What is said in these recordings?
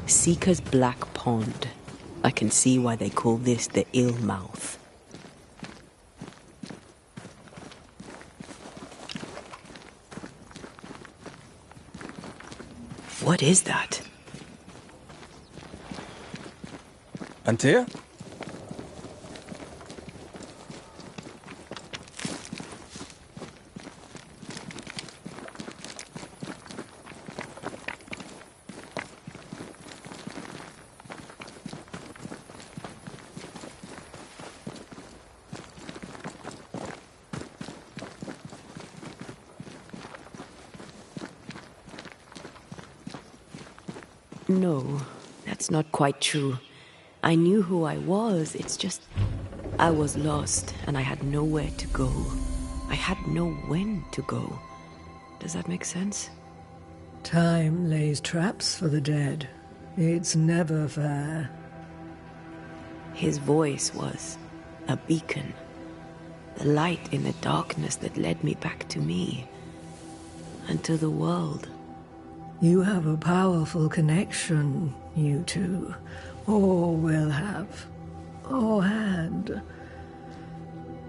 Seeker's Black Pond. I can see why they call this the Ill Mouth. What is that? Antea? No, that's not quite true. I knew who I was, it's just... I was lost, and I had nowhere to go. I had no when to go. Does that make sense? Time lays traps for the dead. It's never fair. His voice was a beacon. The light in the darkness that led me back to me. And to the world. You have a powerful connection, you two. Or will have. Or had.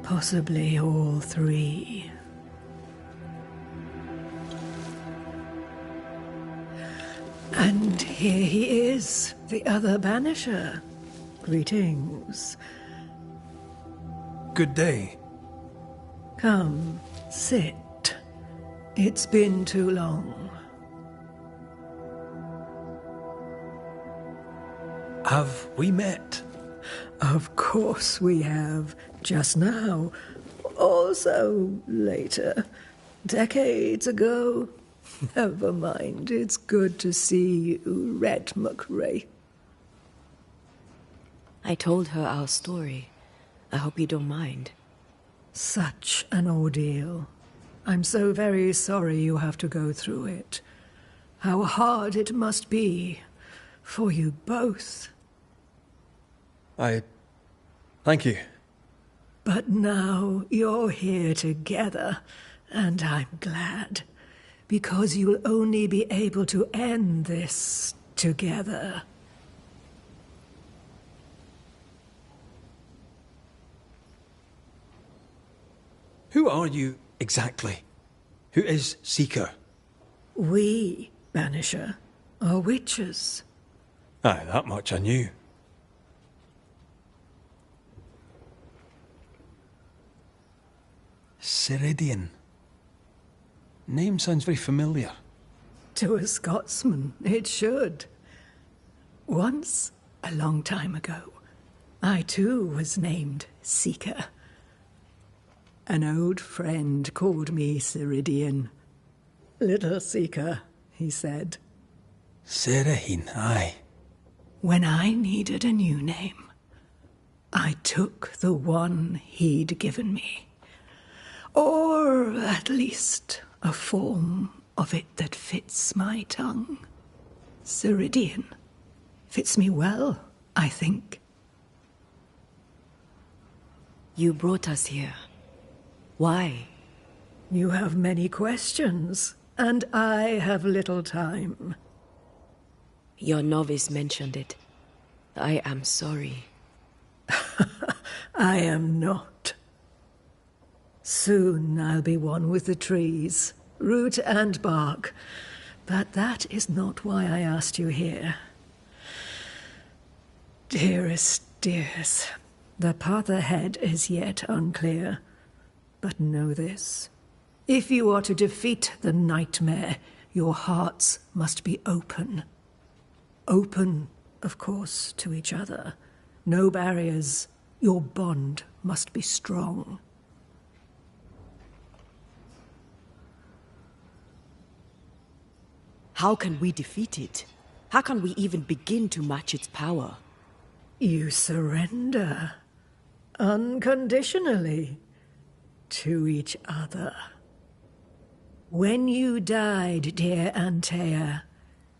Possibly all three. And here he is, the other Banisher. Greetings. Good day. Come, sit. It's been too long. Have we met? Of course we have. Just now. Also later. Decades ago. Never mind. It's good to see you, Red McRae. I told her our story. I hope you don't mind. Such an ordeal. I'm so very sorry you have to go through it. How hard it must be for you both. Thank you. But now you're here together, and I'm glad. Because you'll only be able to end this together. Who are you exactly? Who is Seeker? We, Banisher, are witches. Aye, that much I knew. Ceridian. Name sounds very familiar. To a Scotsman, it should. Once, a long time ago, I too was named Seeker. An old friend called me Ceridian. Little Seeker, he said. Ceridian, aye. When I needed a new name, I took the one he'd given me. Or at least a form of it that fits my tongue. Ceridian. Fits me well, I think. You brought us here. Why? You have many questions, and I have little time. Your novice mentioned it. I am sorry. I am not. Soon I'll be one with the trees, root and bark. But that is not why I asked you here. Dearest dears, the path ahead is yet unclear. But know this. If you are to defeat the nightmare, your hearts must be open. Open, of course, to each other. No barriers. Your bond must be strong. How can we defeat it? How can we even begin to match its power? You surrender. Unconditionally. To each other. When you died, dear Antea,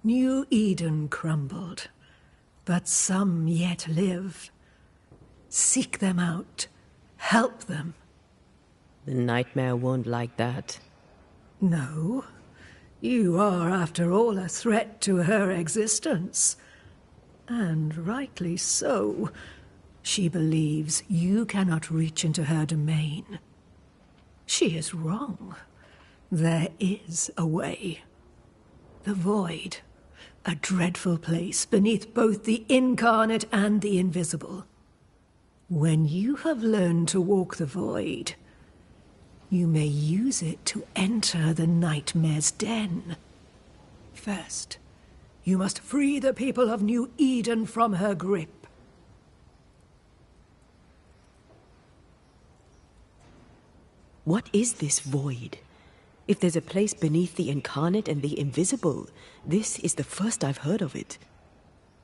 New Eden crumbled. But some yet live. Seek them out. Help them. The nightmare won't like that. No. You are, after all, a threat to her existence. and rightly so. She believes you cannot reach into her domain. She is wrong. There is a way. The void, a dreadful place beneath both the incarnate and the invisible. When you have learned to walk the void, you may use it to enter the nightmare's den. First, you must free the people of New Eden from her grip. What is this void? If there's a place beneath the incarnate and the invisible, this is the first I've heard of it.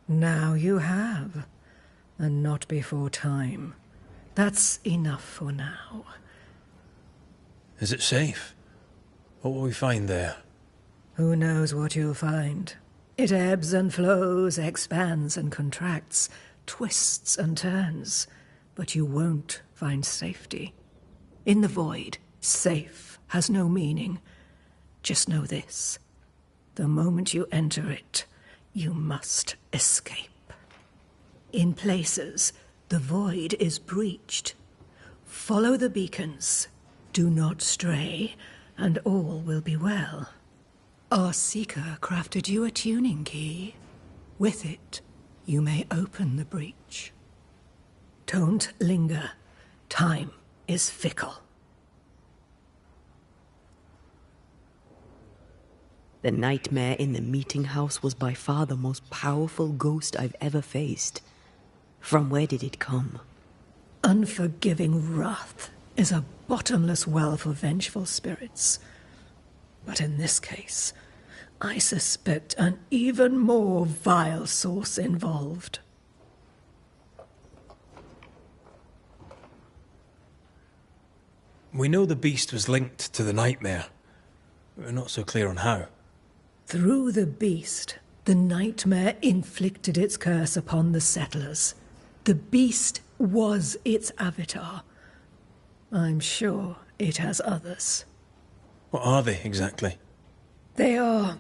Now you have, and not before time. That's enough for now. Is it safe? What will we find there? Who knows what you'll find? It ebbs and flows, expands and contracts, twists and turns, but you won't find safety. In the void, safe has no meaning. Just know this. The moment you enter it, you must escape. In places, the void is breached. Follow the beacons. Do not stray, and all will be well. Our Seeker crafted you a tuning key. With it, you may open the breach. Don't linger. Time is fickle. The nightmare in the meeting house was by far the most powerful ghost I've ever faced. From where did it come? Unforgiving wrath is a bottomless well for vengeful spirits. But in this case, I suspect an even more vile source involved. We know the beast was linked to the nightmare. We're not so clear on how. Through the beast, the nightmare inflicted its curse upon the settlers. The beast was its avatar. I'm sure it has others. What are they, exactly? They are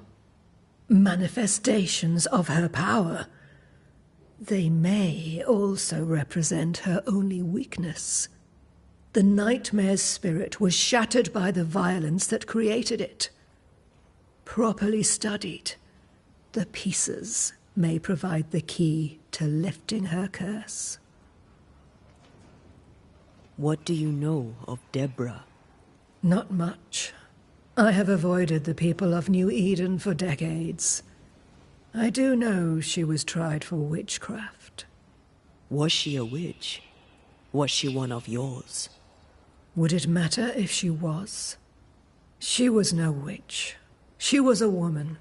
manifestations of her power. They may also represent her only weakness. The nightmare's spirit was shattered by the violence that created it. Properly studied, the pieces may provide the key to lifting her curse. What do you know of Deborah? Not much. I have avoided the people of New Eden for decades. I do know she was tried for witchcraft. Was she a witch? Was she one of yours? Would it matter if she was? She was no witch. She was a woman,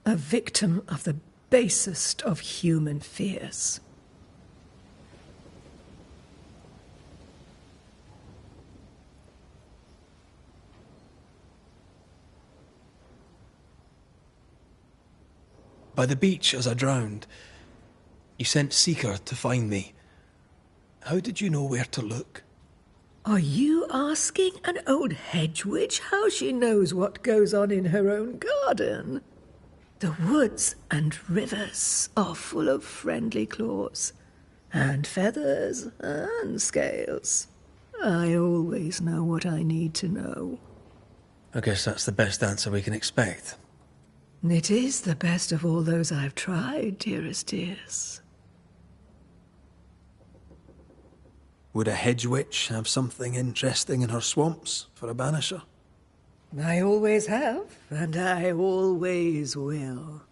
a victim of the basest of human fears. By the beach as I drowned, you sent Seeker to find me. How did you know where to look? Are you asking an old hedge witch how she knows what goes on in her own garden? The woods and rivers are full of friendly claws, and feathers and scales. I always know what I need to know. I guess that's the best answer we can expect. It is the best of all those I've tried, dearest dears. Would a hedge witch have something interesting in her swamps for a banisher? I always have, and I always will.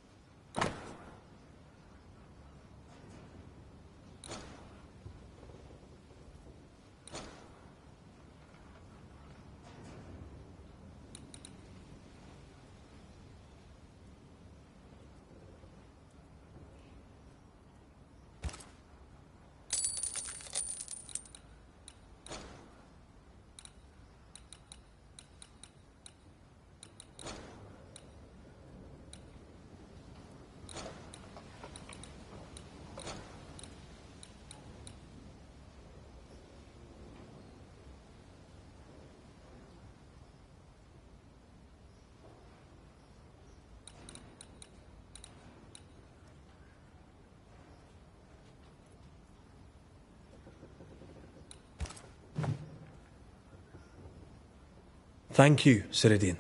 Thank you, Ceridian.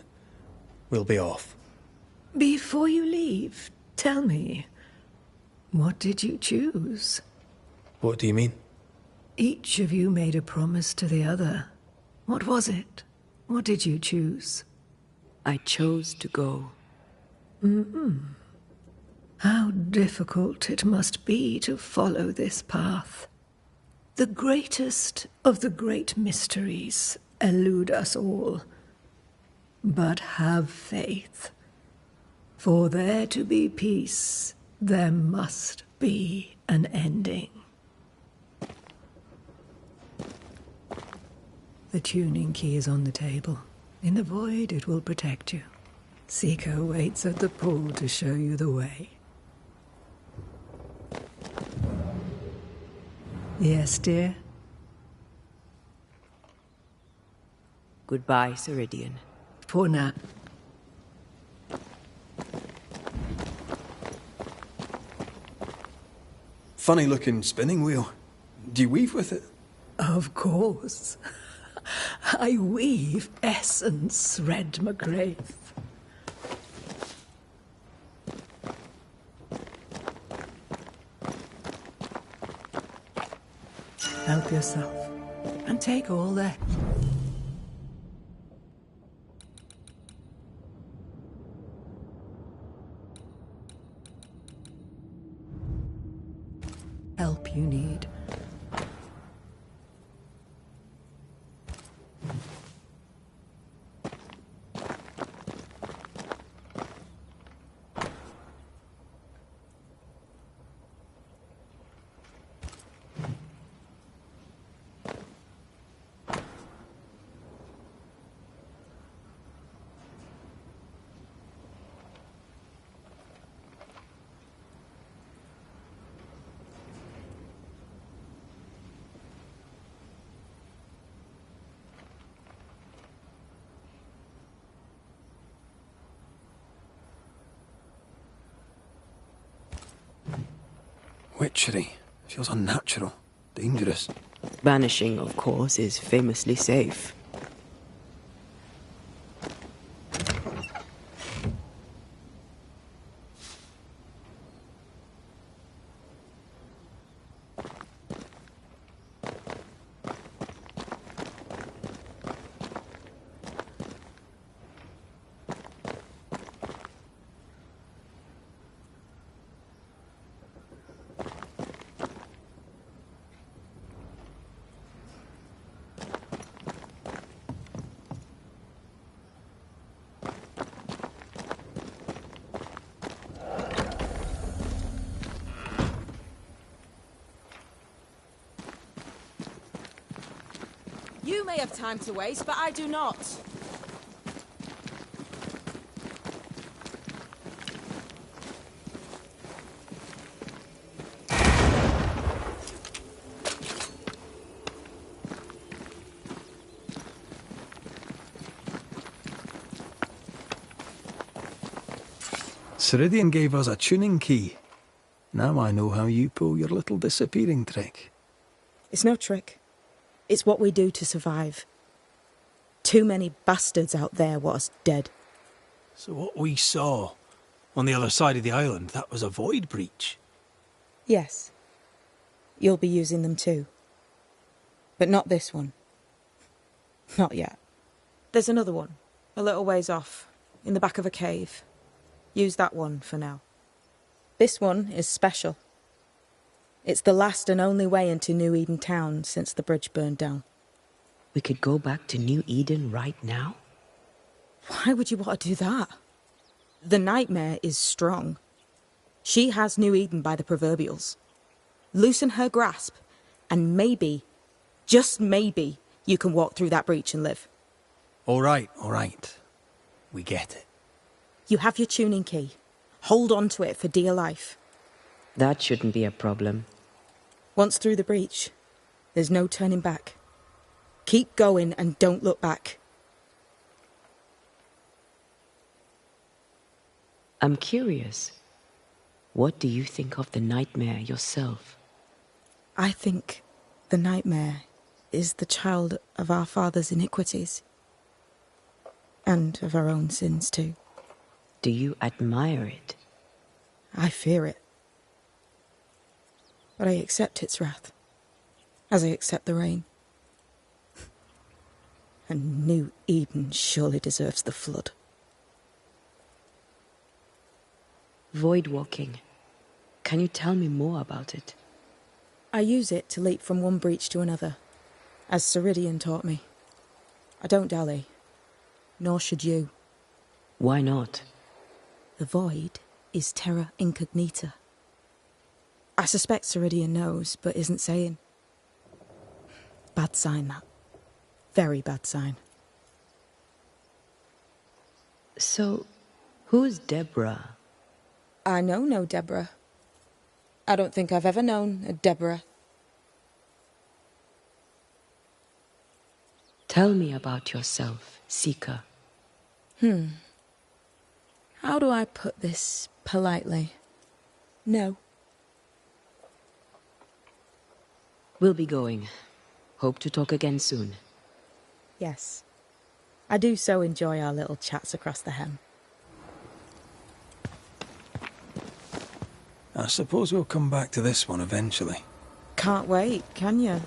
We'll be off. Before you leave, tell me, what did you choose? What do you mean? Each of you made a promise to the other. What was it? What did you choose? I chose to go. How difficult it must be to follow this path. The greatest of the great mysteries elude us all. But have faith. For there to be peace, there must be an ending. The tuning key is on the table. In the void, it will protect you. Seeker waits at the pool to show you the way. Yes, dear? Goodbye, Ceridian. For now. Funny looking spinning wheel. Do you weave with it? Of course. I weave essence, Red McGrath. Help yourself, and take all that. Help you need. Witchery. Feels unnatural. Dangerous. Banishing, of course, is famously safe. You may have time to waste, but I do not. Ceridian gave us a tuning key. Now I know how you pull your little disappearing trick. It's no trick. It's what we do to survive. Too many bastards out there want us dead. So what we saw on the other side of the island, that was a void breach? Yes. You'll be using them too. But not this one. Not yet. There's another one, a little ways off, in the back of a cave. Use that one for now. This one is special. It's the last and only way into New Eden town since the bridge burned down. We could go back to New Eden right now? Why would you want to do that? The nightmare is strong. She has New Eden by the proverbials. Loosen her grasp, and maybe, just maybe, you can walk through that breach and live. All right. We get it. You have your tuning key. Hold on to it for dear life. That shouldn't be a problem. Once through the breach, there's no turning back. Keep going and don't look back. I'm curious. What do you think of the nightmare yourself? I think the nightmare is the child of our father's iniquities. And of our own sins too. Do you admire it? I fear it. But I accept its wrath, as I accept the rain. And New Eden surely deserves the flood. Void walking. Can you tell me more about it? I use it to leap from one breach to another, as Ceridian taught me. I don't dally, nor should you. Why not? The void is terra incognita. I suspect Ceridian knows, but isn't saying. Bad sign, that. Very bad sign. So, who's Deborah? I know no Deborah. I don't think I've ever known a Deborah. Tell me about yourself, Seeker. How do I put this politely? No. We'll be going. Hope to talk again soon. Yes. I do so enjoy our little chats across the hem. I suppose we'll come back to this one eventually. Can't wait, can you?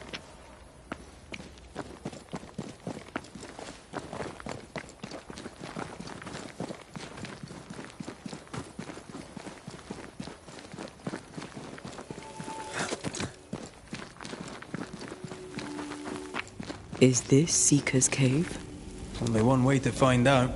Is this Seeker's cave? Only one way to find out.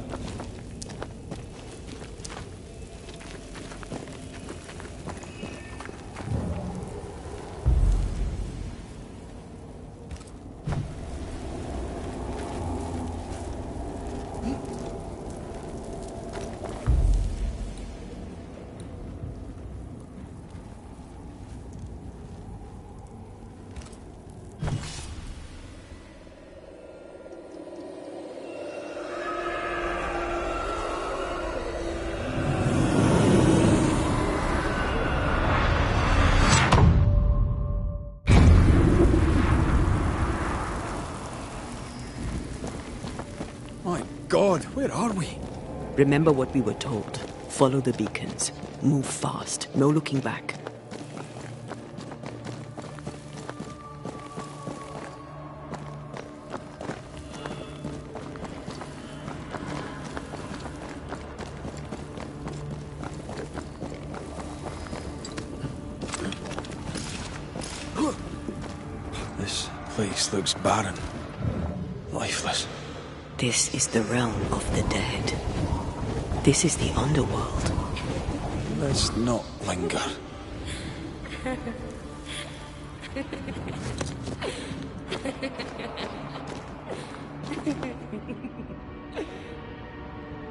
My God, where are we? Remember what we were told. Follow the beacons. Move fast. No looking back. This place looks barren. Lifeless. This is the realm of the dead. This is the underworld. Let's not linger.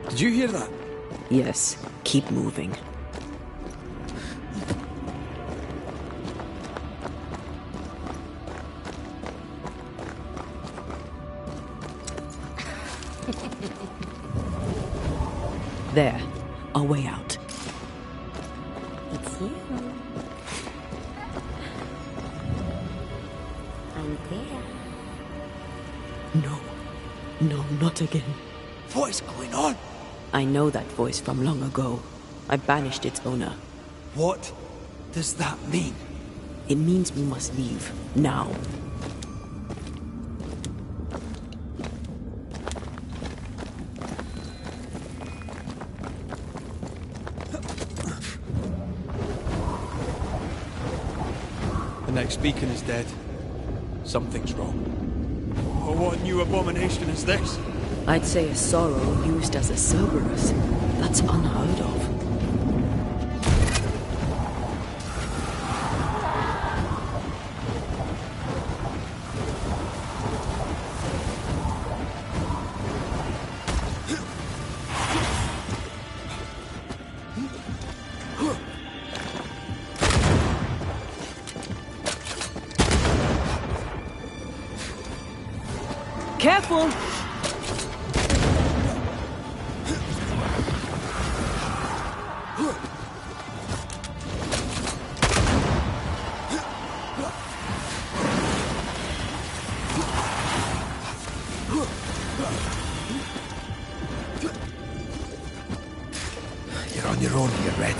Did you hear that? Yes, keep moving. There, our way out. It's you. I'm there. No, no, not again. What is going on? I know that voice from long ago. I banished its owner. What does that mean? It means we must leave, now. The next beacon is dead. Something's wrong. Oh, what new abomination is this? I'd say a sorrow used as a Cerberus. That's unheard of. Careful! throne here, Red.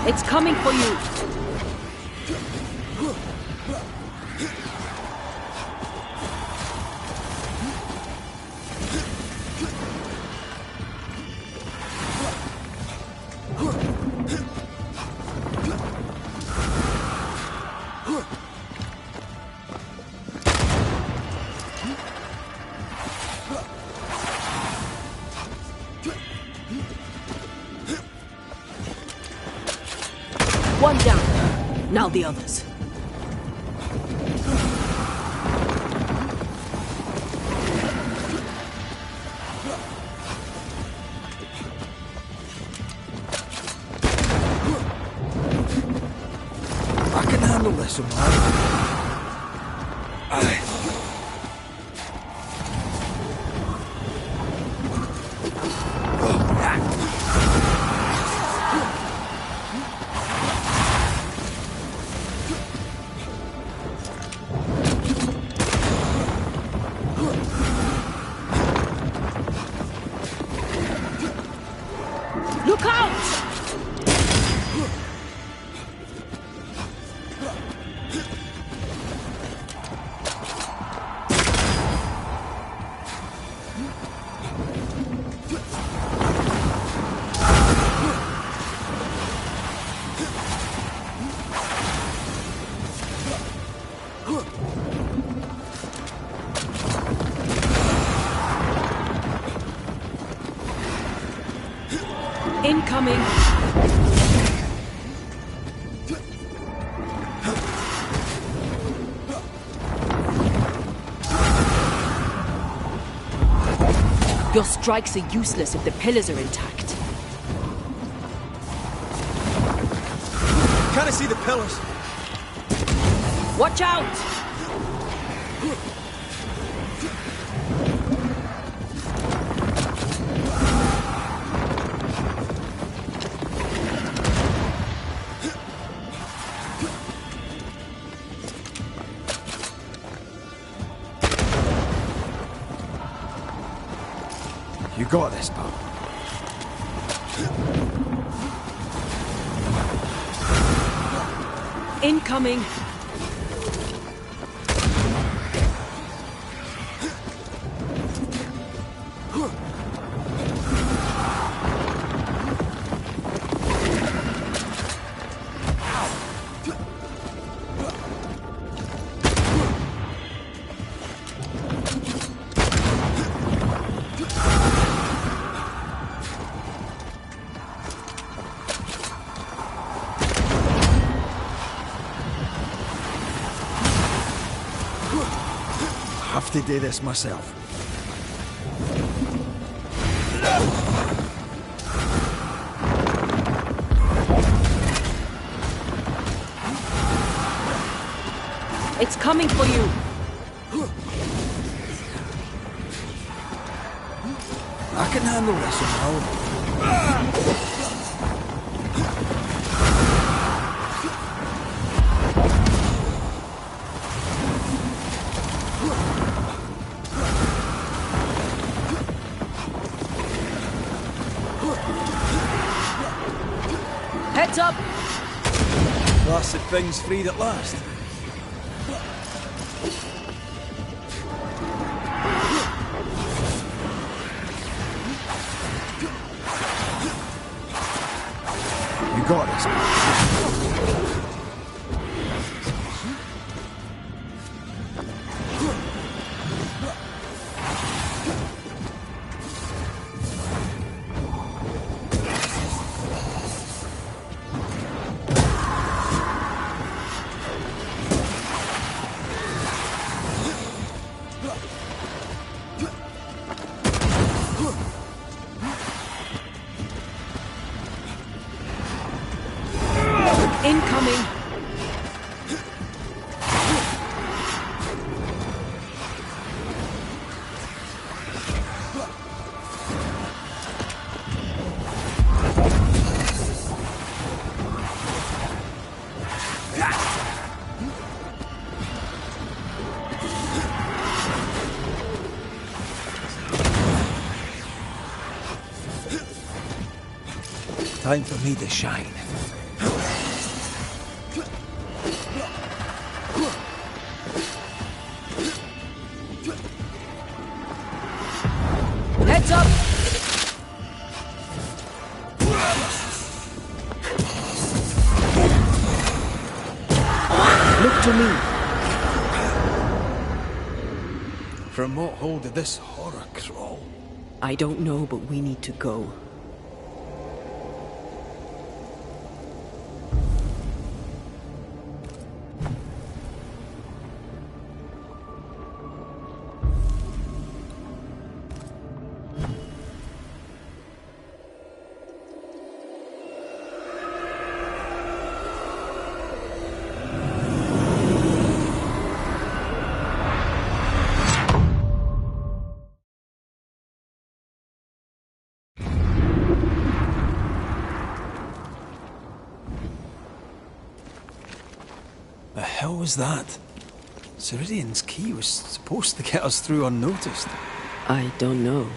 It's coming for you! One down. Now the others. I can handle this, Omar. Look out! Incoming! Your strikes are useless if the pillars are intact. Can't I see the pillars? Watch out! You got this, pal. Incoming! Have to do this myself. It's coming for you! I can handle this on my own. Heads up! Blasted thing's freed at last. You got this. Incoming! Time for me to shine. Heads up! Look to me. From what hole did this horror crawl? I don't know, but we need to go. The hell was that? Ceridian's key was supposed to get us through unnoticed. I don't know.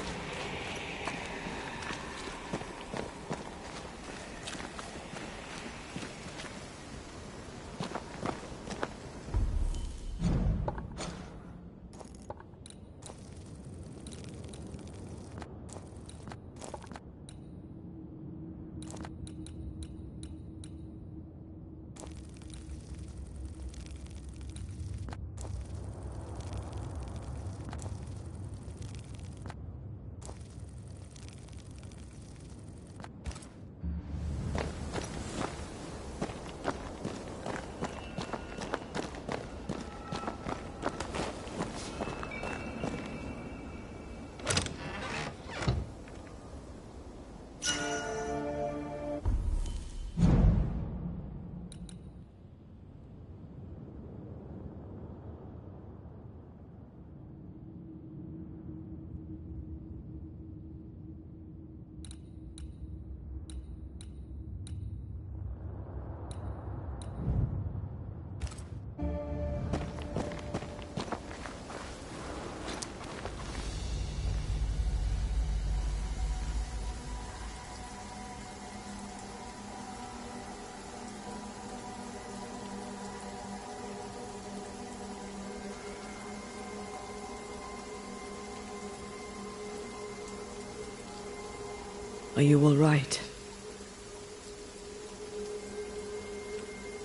Are you all right?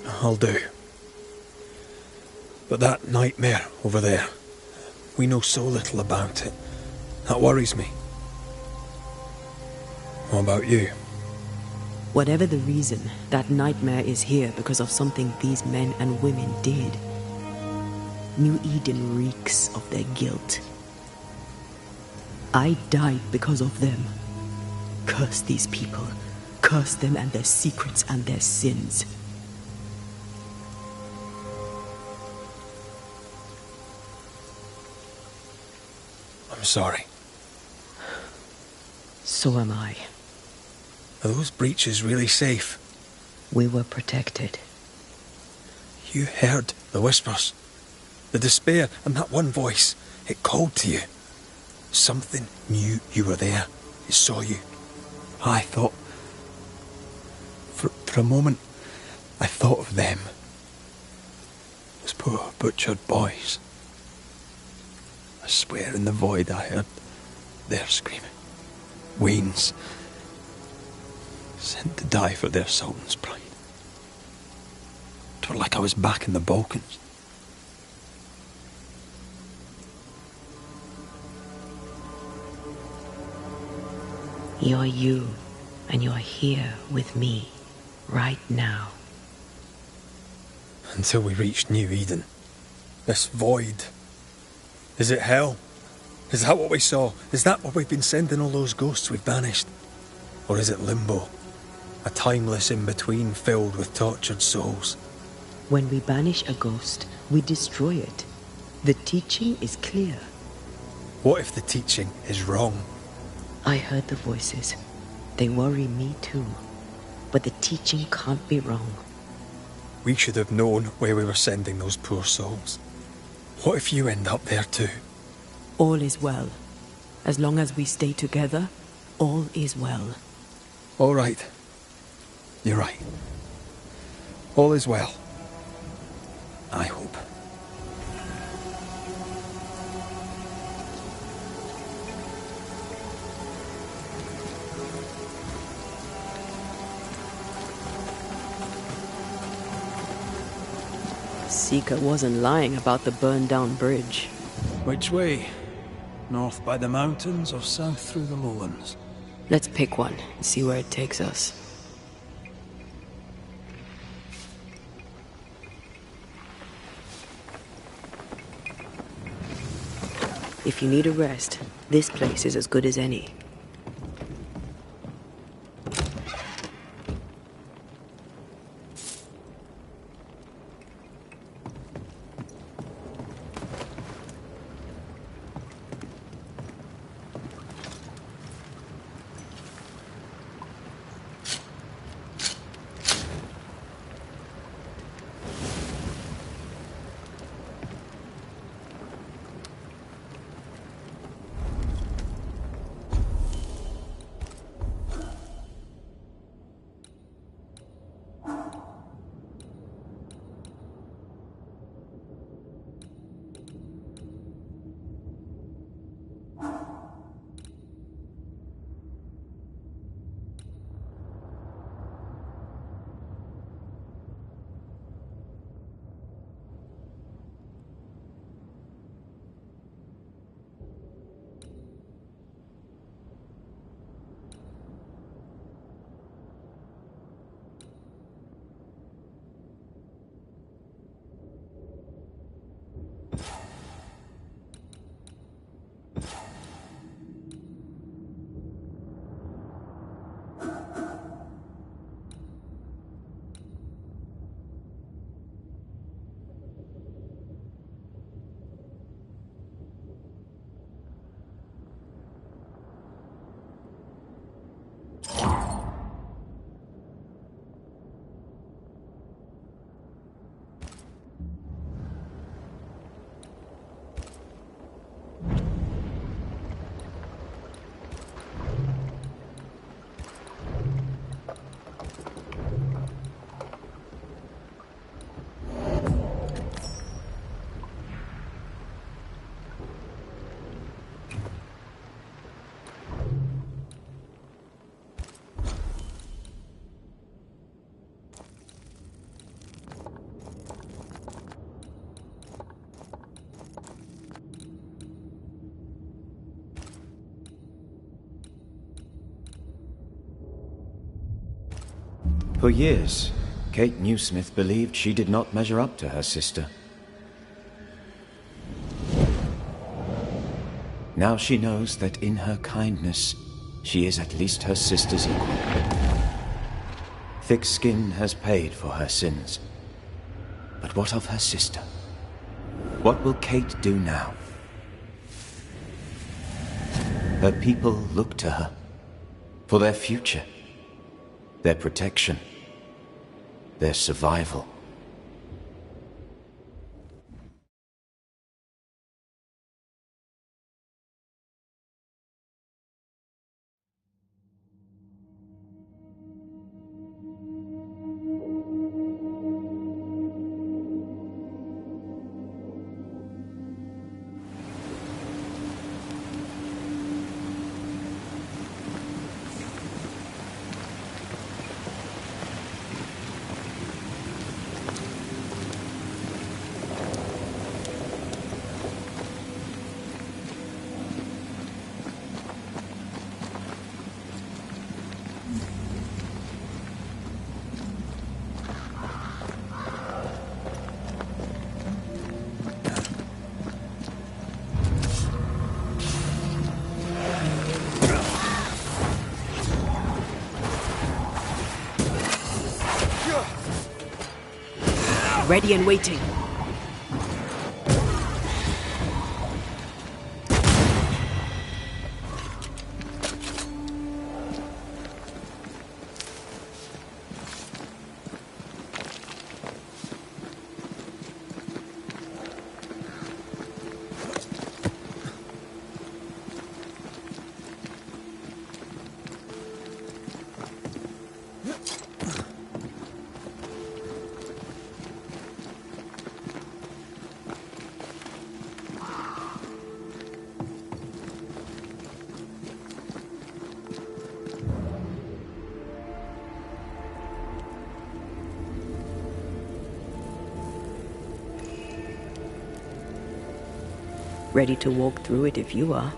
I'll do. But that nightmare over there, we know so little about it. That worries me. What about you? Whatever the reason, that nightmare is here because of something these men and women did. New Eden reeks of their guilt. I died because of them. Curse these people. Curse them and their secrets and their sins. I'm sorry. So am I. Are those breaches really safe? We were protected. You heard the whispers, the despair, and that one voice. It called to you. Something knew you were there. It saw you. I thought... For a moment, I thought of them. Those poor butchered boys. I swear in the void I heard their screaming. Wains. Sent to die for their sultan's pride. It felt like I was back in the Balkans. You're you, and you're here with me, right now. Until we reached New Eden. This void. Is it hell? Is that what we saw? Is that where we've been sending all those ghosts we've banished? Or is it limbo? A timeless in-between filled with tortured souls? When we banish a ghost, we destroy it. The teaching is clear. What if the teaching is wrong? I heard the voices. They worry me too. But the teaching can't be wrong. We should have known where we were sending those poor souls. What if you end up there too? All is well. As long as we stay together, all is well. All right. You're right. All is well. I hope. Seeker wasn't lying about the burned-down bridge. Which way? North by the mountains or south through the lowlands? Let's pick one and see where it takes us. If you need a rest, this place is as good as any. For years, Kate Newsmith believed she did not measure up to her sister. Now she knows that in her kindness, she is at least her sister's equal. Thick skin has paid for her sins. But what of her sister? What will Kate do now? Her people look to her for their future, their protection, their survival. Ready and waiting. ready to walk through it if you are.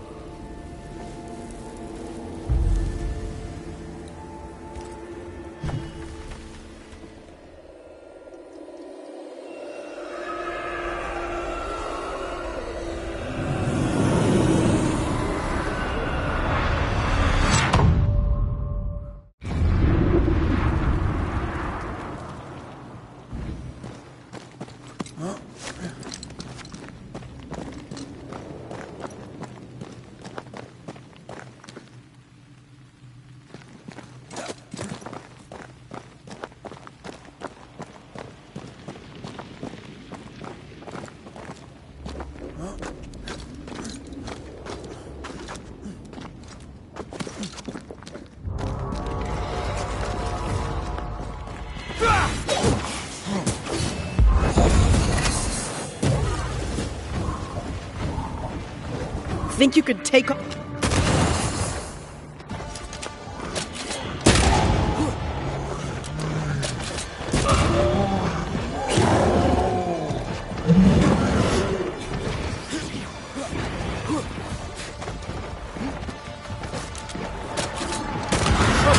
Think you could take off?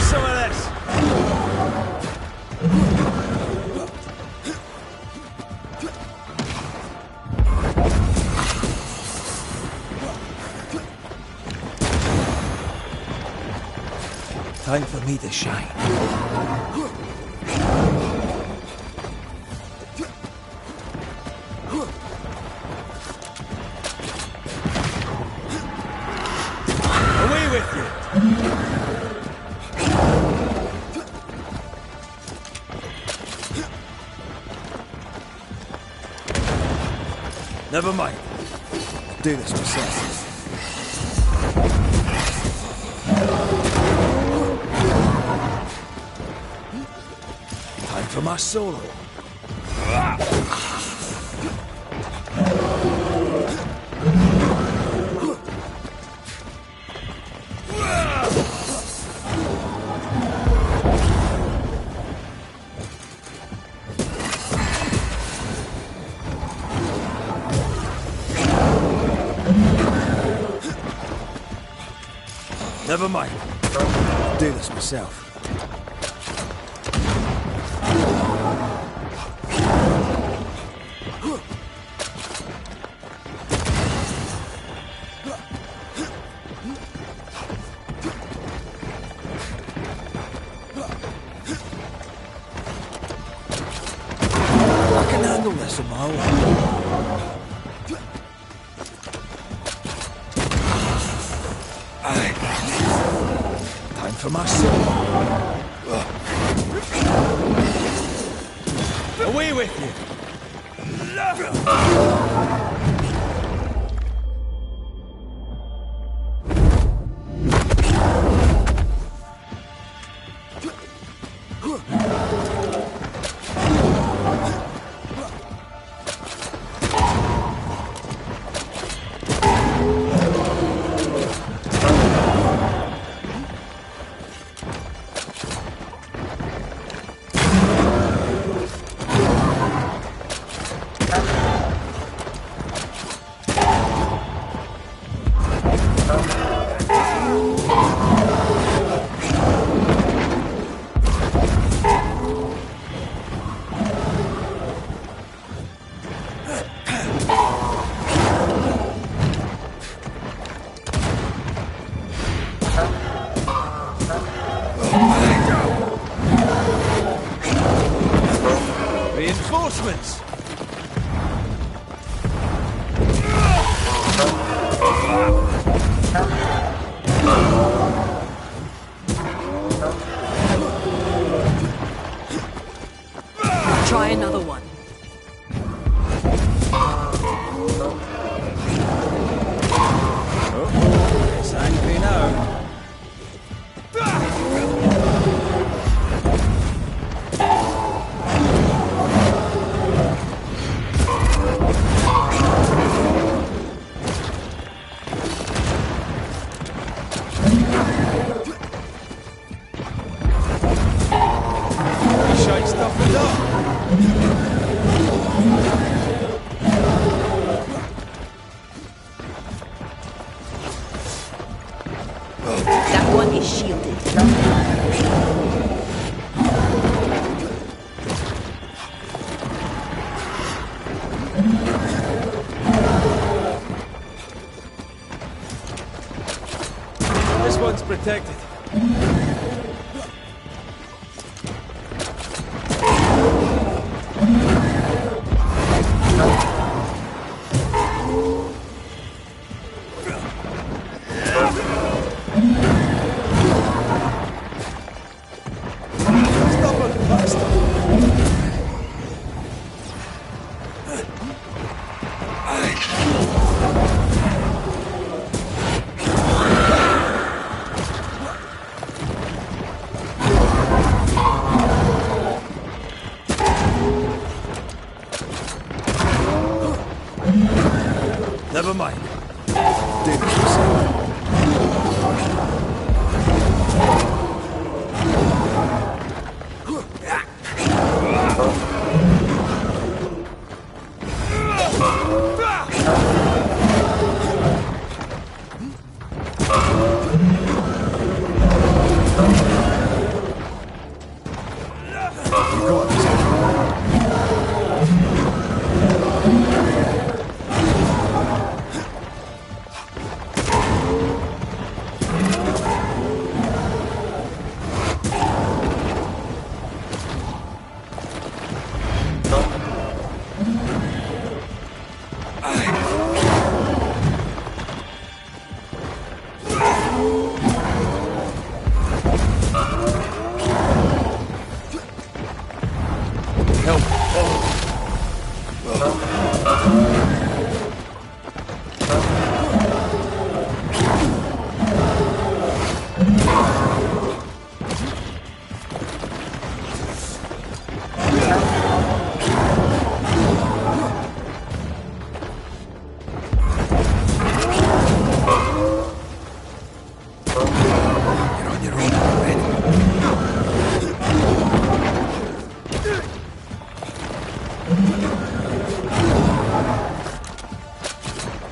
Some of this. Time for me to shine. Away with you! Never mind. Do this myself. Time for my solo. Never mind. Do this myself. I can handle this on my own. Time for my soul. Away with you. Reinforcements! Try another one. Oh, it's angry now. Shite stuff it up. protected. Never mind. Did it yourself.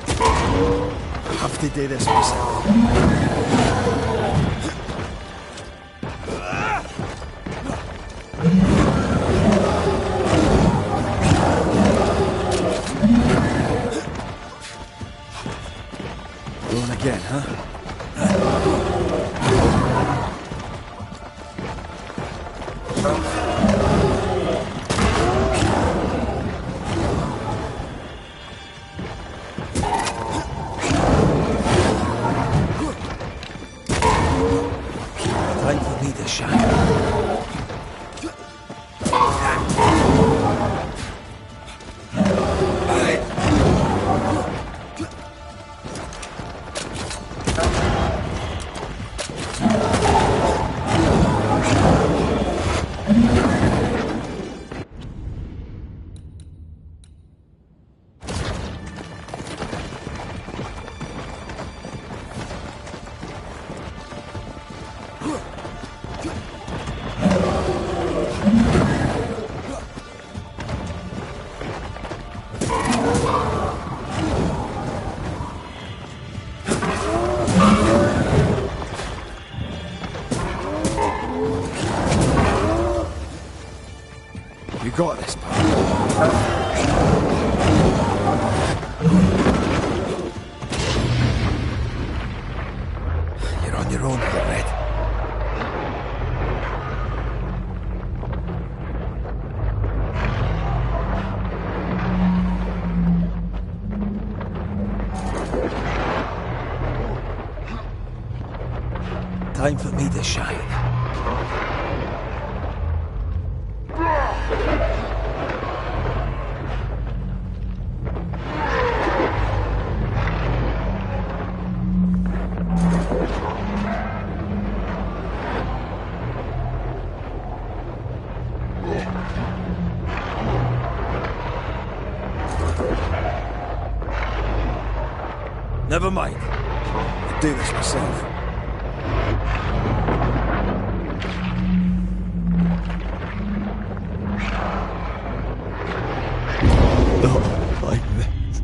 You got this. To do this myself. Going again, huh? Time for me to shine. You got this, pal. You're on your own here, Red. Time for me to shine. Never mind. I'll do this myself. Not like this.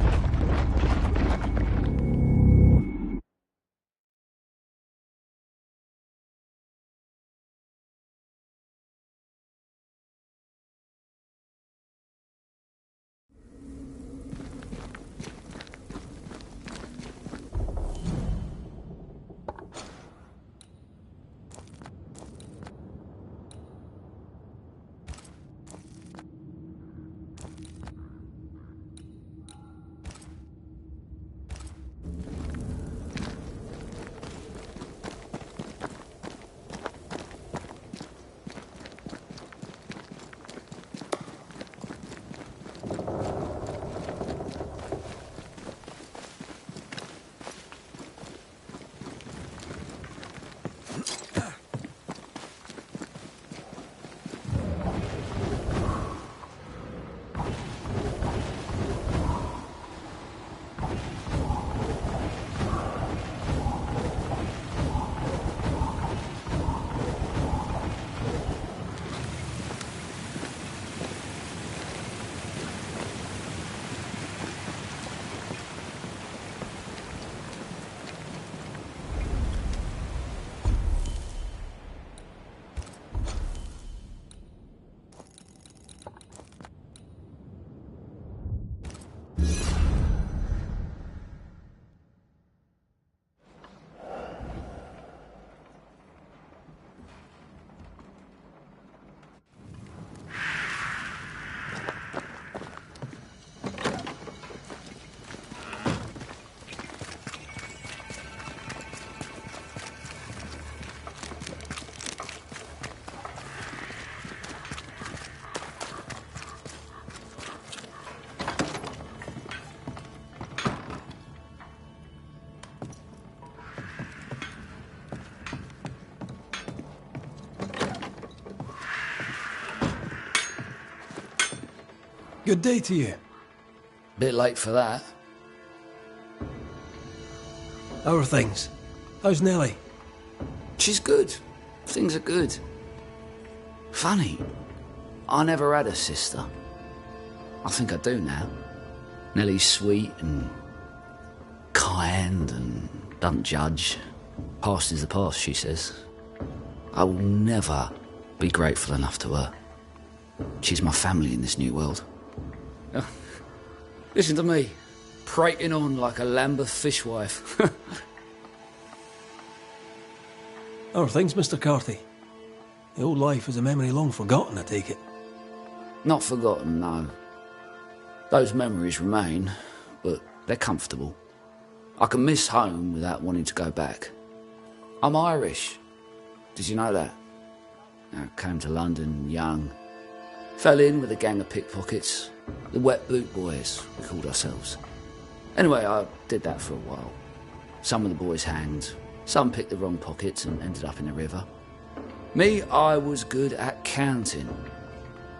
Good day to you. Bit late for that. How are things? How's Nellie? She's good. Things are good. Funny, I never had a sister. I think I do now. Nellie's sweet and kind and doesn't judge. Past is the past, she says. I will never be grateful enough to her. She's my family in this new world. Listen to me, prating on like a Lambeth fishwife. How are things, Mr. Carthy? The old life is a memory long forgotten, I take it. Not forgotten, no. Those memories remain, but they're comfortable. I can miss home without wanting to go back. I'm Irish. Did you know that? I came to London young. Fell in with a gang of pickpockets. The Wet Boot Boys, we called ourselves. Anyway, I did that for a while. Some of the boys hanged. Some picked the wrong pockets and ended up in the river. Me, I was good at counting.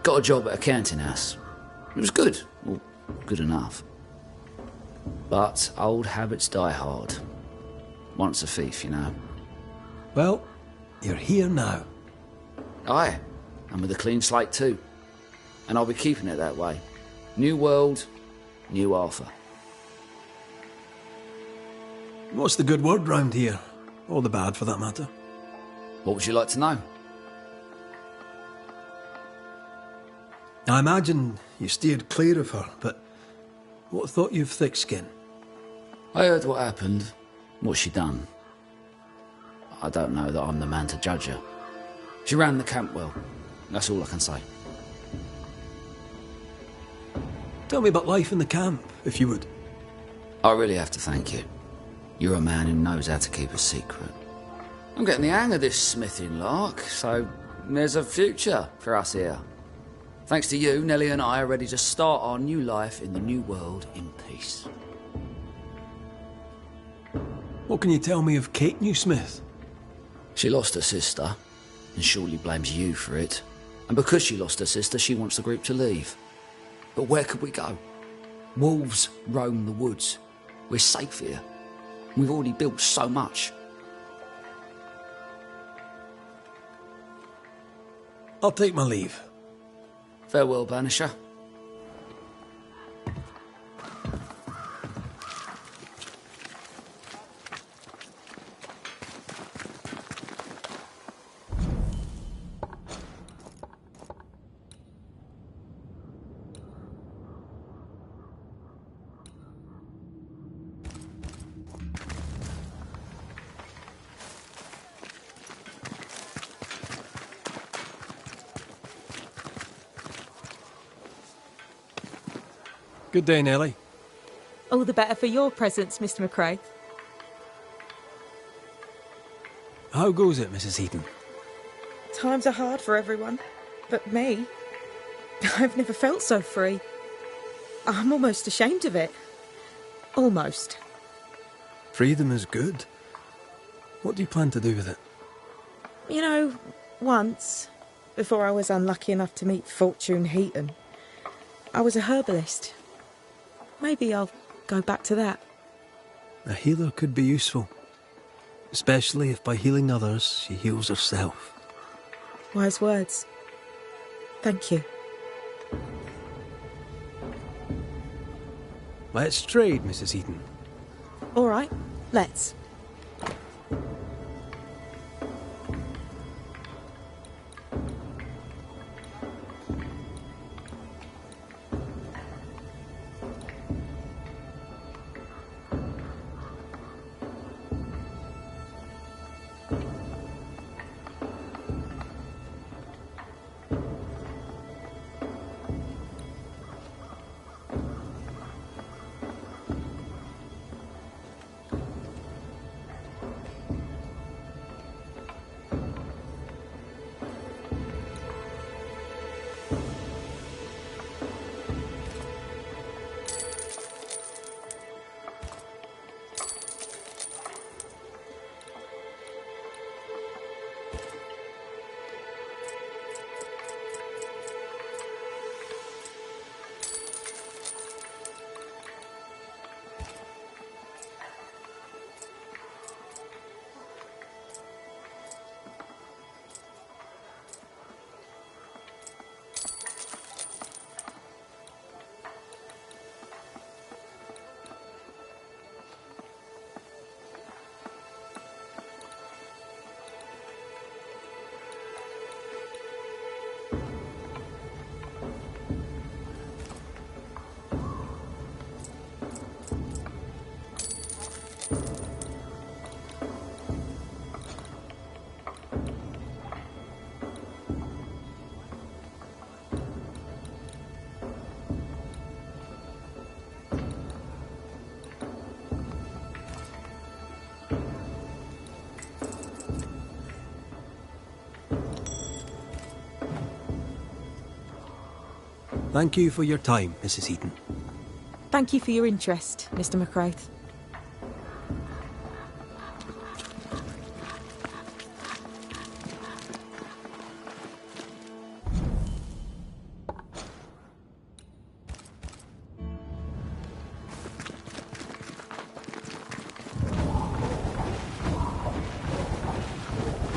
Got a job at a counting house. It was good. Well, good enough. But old habits die hard. Once a thief, you know. Well, you're here now. Aye, and with a clean slate too. And I'll be keeping it that way. New world, new Arthur. What's the good word round here? Or the bad, for that matter? What would you like to know? I imagine you steered clear of her, but what thought you of thick skin? I heard what happened, what she done. I don't know that I'm the man to judge her. She ran the camp well. That's all I can say. Tell me about life in the camp, if you would. I really have to thank you. You're a man who knows how to keep a secret. I'm getting the hang of this smithing lark, so there's a future for us here. Thanks to you, Nellie and I are ready to start our new life in the new world in peace. What can you tell me of Kate Newsmith? She lost her sister, and surely blames you for it. And because she lost her sister, she wants the group to leave. But where could we go? Wolves roam the woods. We're safe here. We've already built so much. I'll take my leave. Farewell, Banisher. Good day, Nellie. All the better for your presence, Mr. McRae. How goes it, Mrs. Heaton? Times are hard for everyone, but me, I've never felt so free. I'm almost ashamed of it. Almost. Freedom is good. What do you plan to do with it? You know, once, before I was unlucky enough to meet Fortune Heaton, I was a herbalist. Maybe I'll go back to that. A healer could be useful, especially if by healing others she heals herself. Wise words. Thank you. Let's trade, Mrs. Heaton. All right, let's. Thank you for your time, Mrs. Heaton. Thank you for your interest, Mr. McCraith.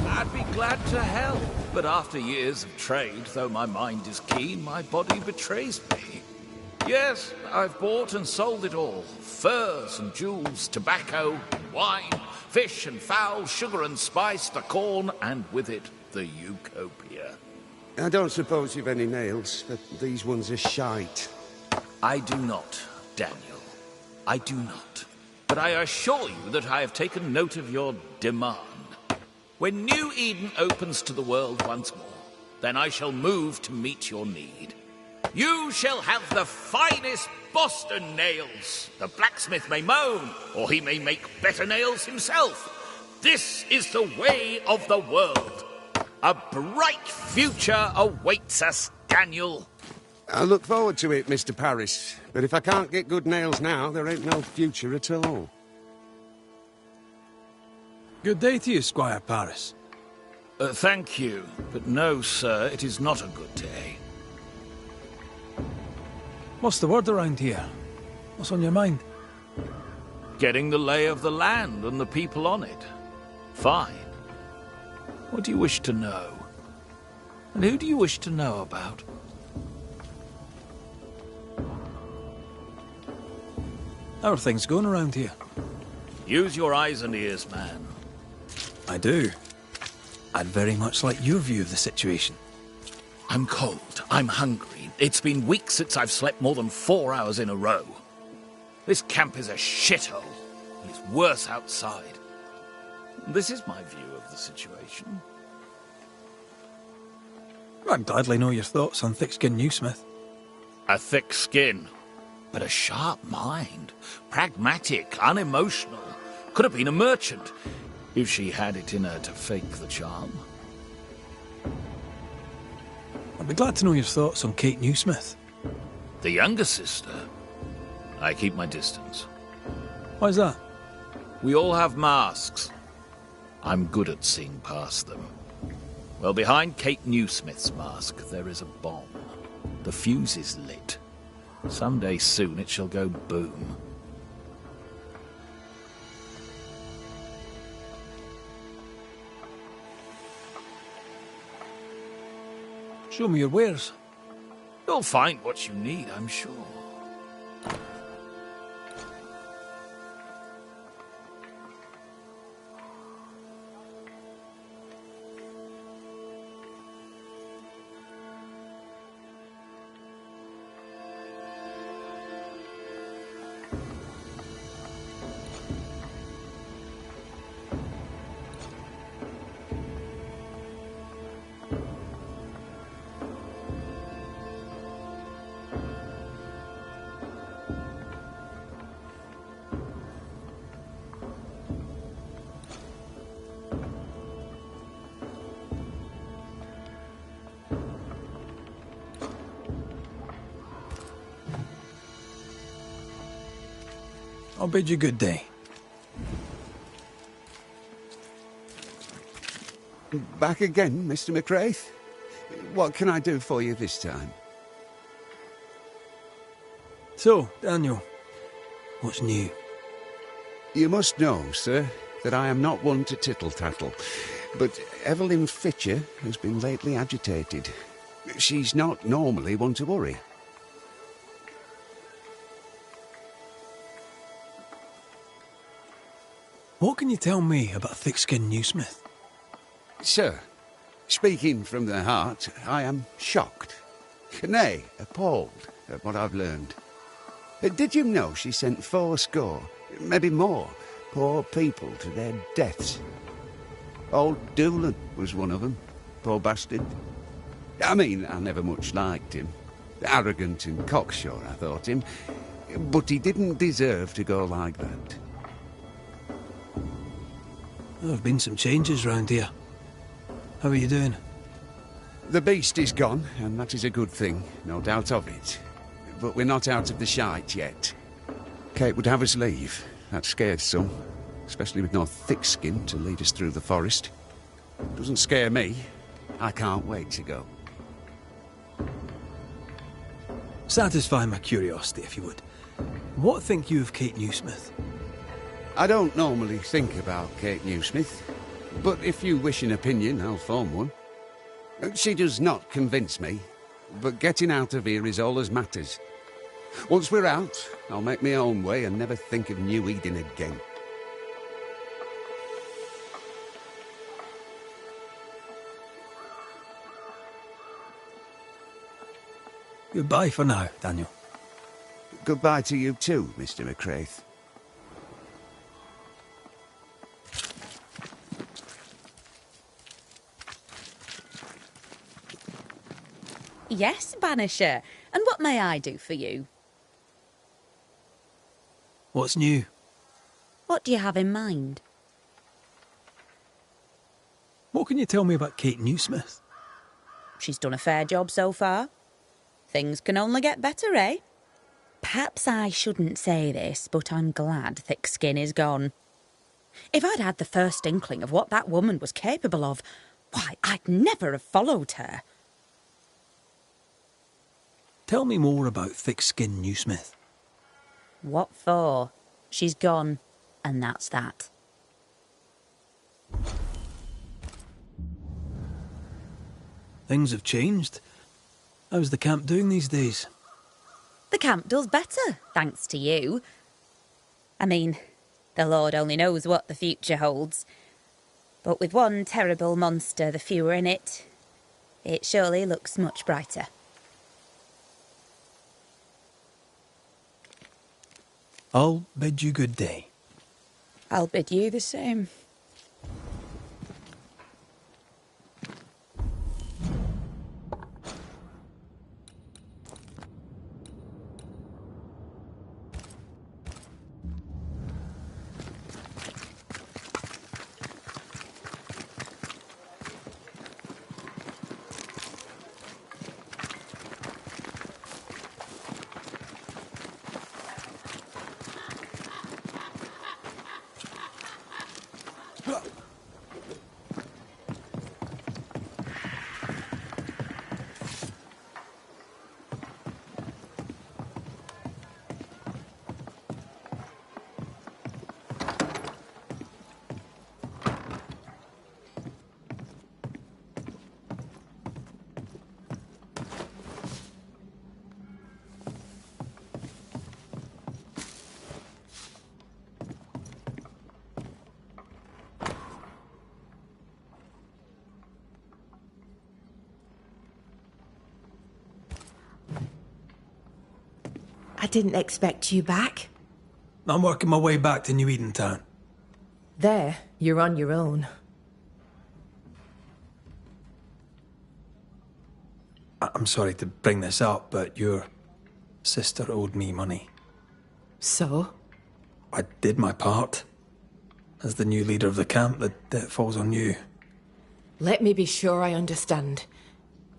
I'd be glad to help, but after years of trade, though my mind is keen, my body betrays me. Yes, I've bought and sold it all. Furs and jewels, tobacco, wine, fish and fowl, sugar and spice, the corn, and with it, the Utopia. I don't suppose you've any nails, but these ones are shite. I do not, Daniel. I do not. But I assure you that I have taken note of your demand. When New Eden opens to the world once more, then I shall move to meet your need. You shall have the finest Boston nails. The blacksmith may moan, or he may make better nails himself. This is the way of the world. A bright future awaits us, Daniel. I look forward to it, Mr. Paris. But if I can't get good nails now, there ain't no future at all. Good day to you, Squire Paris. Thank you, but no, sir, it is not a good day. What's the word around here? What's on your mind? Getting the lay of the land and the people on it. Fine. What do you wish to know? And who do you wish to know about? How are things going around here? Use your eyes and ears, man. I do. I'd very much like your view of the situation. I'm cold. I'm hungry. It's been weeks since I've slept more than 4 hours in a row. This camp is a shithole. It's worse outside. This is my view of the situation. I'd gladly know your thoughts on thick-skinned Newsmith. A thick skin, but a sharp mind. Pragmatic, unemotional. Could have been a merchant, if she had it in her to fake the charm. I'd be glad to know your thoughts on Kate Newsmith. The younger sister. I keep my distance. Why's that? We all have masks. I'm good at seeing past them. Well, behind Kate Newsmith's mask, there is a bomb. The fuse is lit. Someday soon it shall go boom. Show me your wares. You'll find what you need, I'm sure. I'll bid you good day. Back again, Mr. McCraith? What can I do for you this time? So, Daniel, what's new? You must know, sir, that I am not one to tittle-tattle, but Evelyn Fitcher has been lately agitated. She's not normally one to worry. What can you tell me about thick-skinned Newsmith? Sir, speaking from the heart, I am shocked. Nay, appalled at what I've learned. Did you know she sent 80, maybe more, poor people to their deaths? Old Doolan was one of them, poor bastard. I mean, I never much liked him. Arrogant and cocksure, I thought him. But he didn't deserve to go like that. There have been some changes round here. How are you doing? The beast is gone, and that is a good thing, no doubt of it. But we're not out of the shite yet. Kate would have us leave. That scares some, especially with no thick skin to lead us through the forest. Doesn't scare me. I can't wait to go. Satisfy my curiosity, if you would. What think you of Kate Newsmith? I don't normally think about Kate Newsmith, but if you wish an opinion, I'll form one. She does not convince me, but getting out of here is all that matters. Once we're out, I'll make my own way and never think of New Eden again. Goodbye for now, Daniel. Goodbye to you too, Mr. McCraith. Yes, Banisher. And what may I do for you? What's new? What do you have in mind? What can you tell me about Kate Newsmith? She's done a fair job so far. Things can only get better, eh? Perhaps I shouldn't say this, but I'm glad Thick Skin is gone. If I'd had the first inkling of what that woman was capable of, why, I'd never have followed her. Tell me more about Thick Skin Newsmith. What for? She's gone, and that's that. Things have changed. How's the camp doing these days? The camp does better, thanks to you. I mean, the Lord only knows what the future holds. But with one terrible monster the fewer in it, it surely looks much brighter. I'll bid you good day. I'll bid you the same. I didn't expect you back. I'm working my way back to New Eden Town. There, you're on your own. I'm sorry to bring this up, but your sister owed me money. So? I did my part. As the new leader of the camp, the debt falls on you. Let me be sure I understand.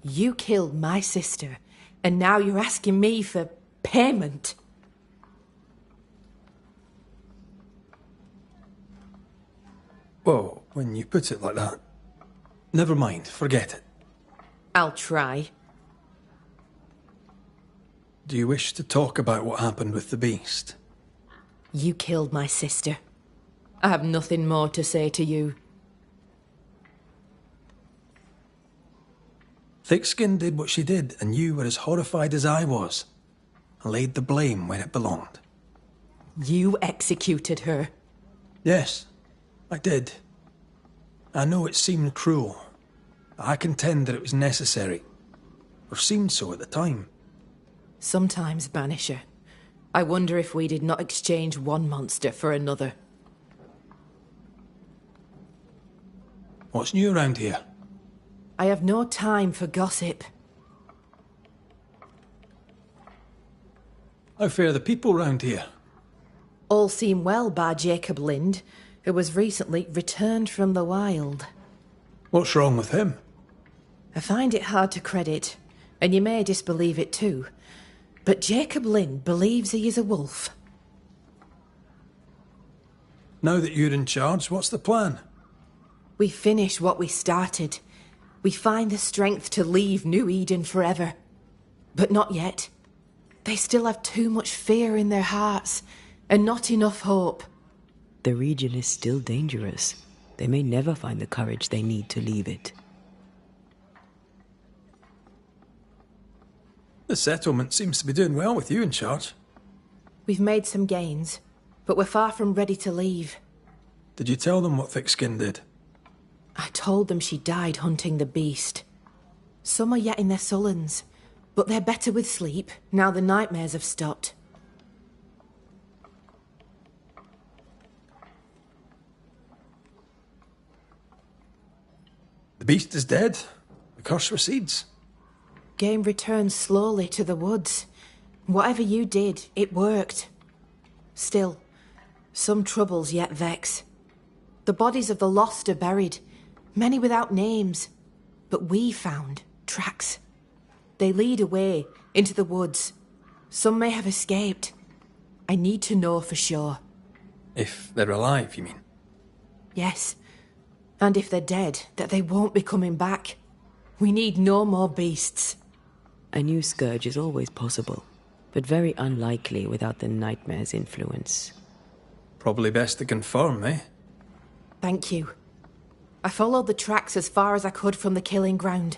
You killed my sister, and now you're asking me for payment. Whoa, when you put it like that. Never mind, forget it. I'll try. Do you wish to talk about what happened with the beast? You killed my sister. I have nothing more to say to you. Thickskin did what she did, and you were as horrified as I was. And laid the blame where it belonged. You executed her. Yes, I did. I know it seemed cruel. I contend that it was necessary. Or seemed so at the time. Sometimes, Banisher, I wonder if we did not exchange one monster for another. What's new around here? I have no time for gossip. How fare the people round here? All seem well by Jacob Lind, who was recently returned from the wild. What's wrong with him? I find it hard to credit, and you may disbelieve it too, but Jacob Lynn believes he is a wolf. Now that you're in charge, what's the plan? We finish what we started. We find the strength to leave New Eden forever. But not yet. They still have too much fear in their hearts, and not enough hope. The region is still dangerous. They may never find the courage they need to leave it. The settlement seems to be doing well with you in charge. We've made some gains, but we're far from ready to leave. Did you tell them what Thickskin did? I told them she died hunting the beast. Some are yet in their sullens, but they're better with sleep now the nightmares have stopped. The beast is dead. The curse recedes. Game returns slowly to the woods. Whatever you did, it worked. Still, some troubles yet vex. The bodies of the lost are buried, many without names, but we found tracks. They lead away into the woods. Some may have escaped. I need to know for sure. If they're alive, you mean? Yes. And if they're dead, that they won't be coming back. We need no more beasts. A new scourge is always possible, but very unlikely without the nightmare's influence. Probably best to confirm, eh? Thank you. I followed the tracks as far as I could from the killing ground.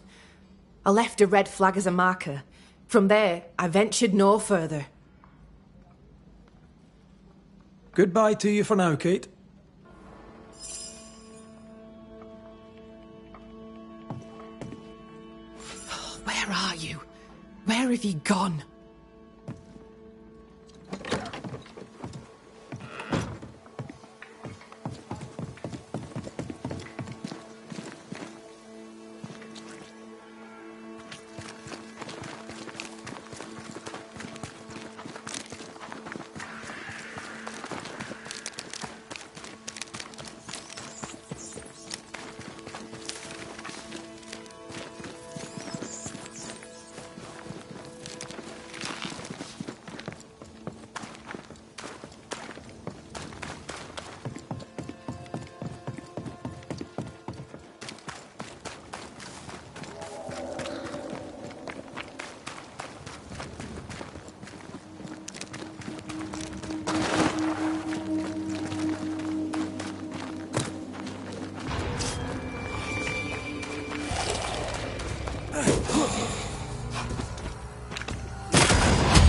I left a red flag as a marker. From there, I ventured no further. Goodbye to you for now, Kate. Where are you? Where have you gone?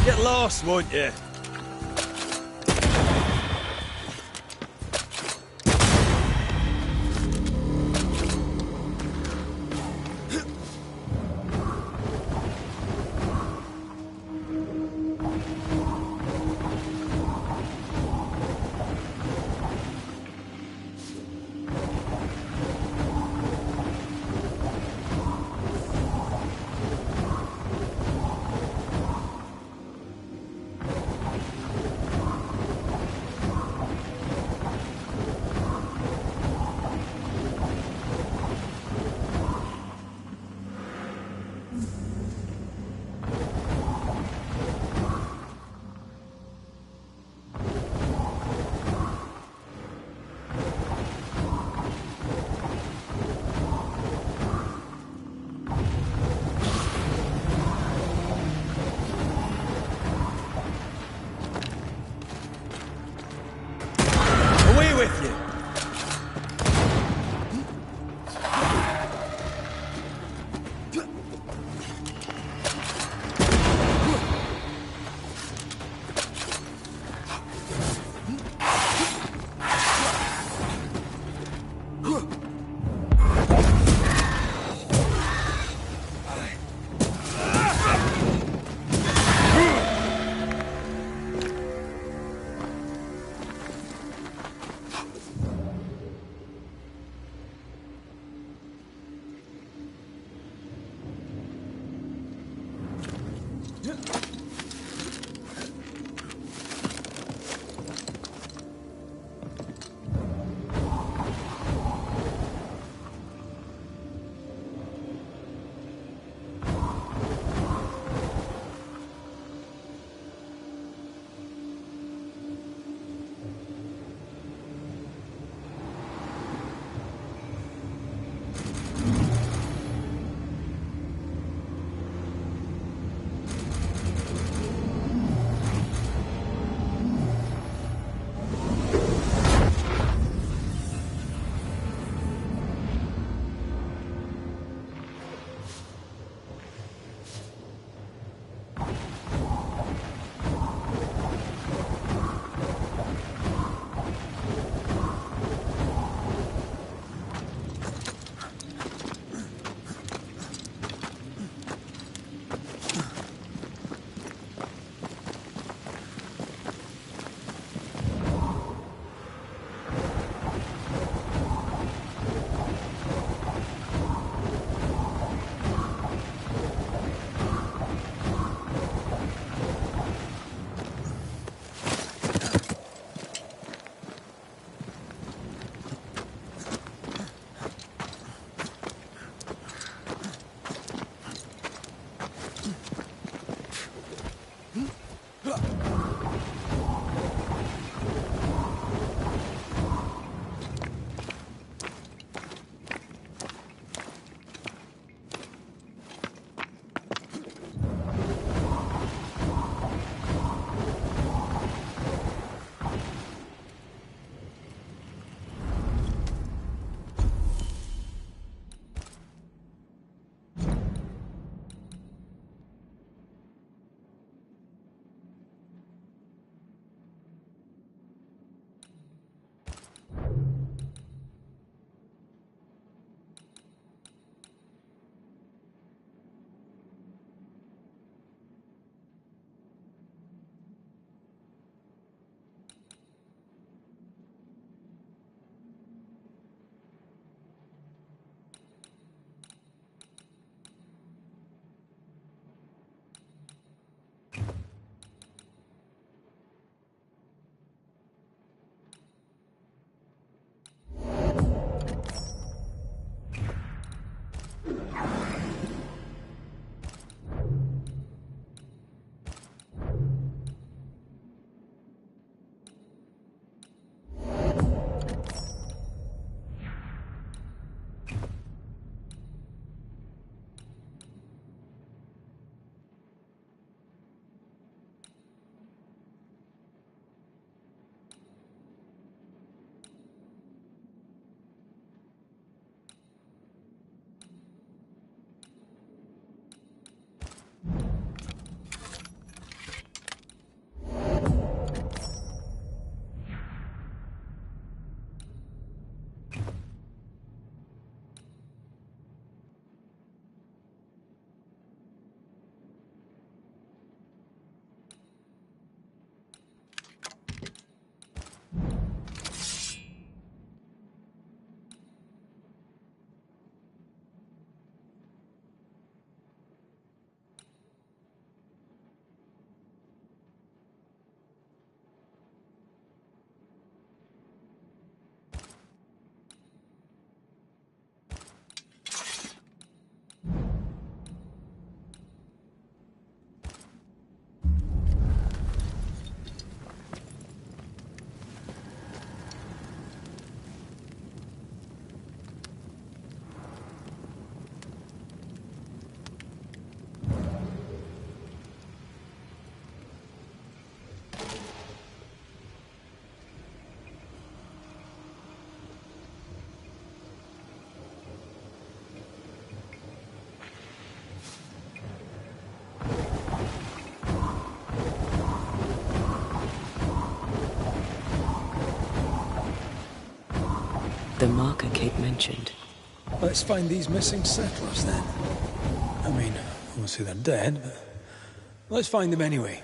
Get lost, won't you? the marker Kate mentioned. Let's find these missing settlers then. I mean, obviously they're dead, but let's find them anyway.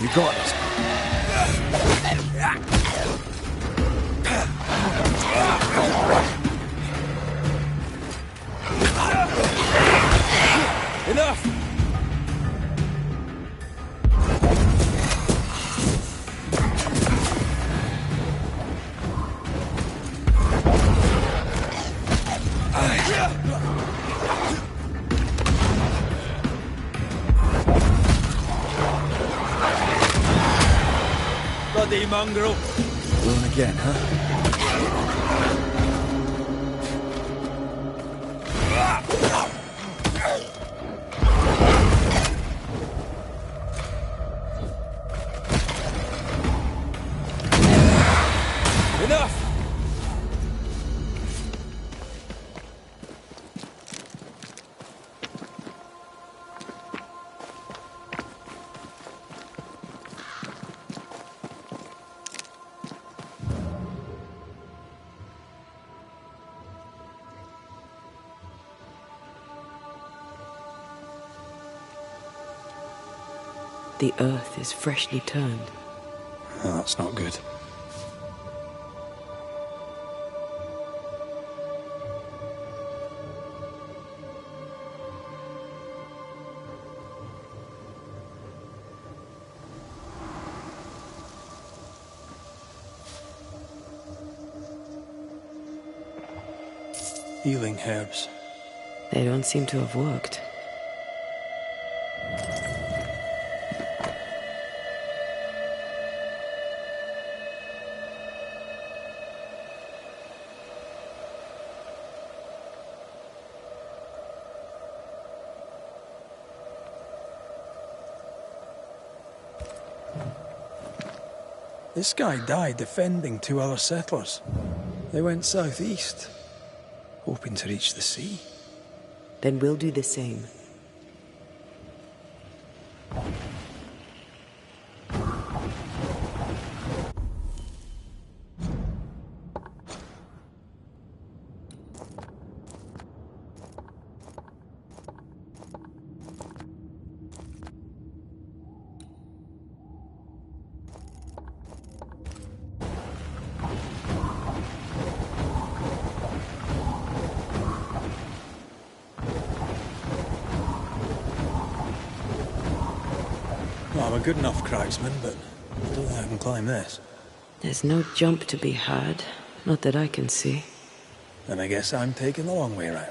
You got it. Enough! Bloody mongrel! Going again, huh? Enough! The earth is freshly turned. Oh, that's not good. Healing herbs. They don't seem to have worked. This guy died defending 2 other settlers. They went southeast, hoping to reach the sea. Then we'll do the same. Well, I'm a good enough cracksman, but I don't think I can climb this. There's no jump to be had. Not that I can see. Then I guess I'm taking the long way around.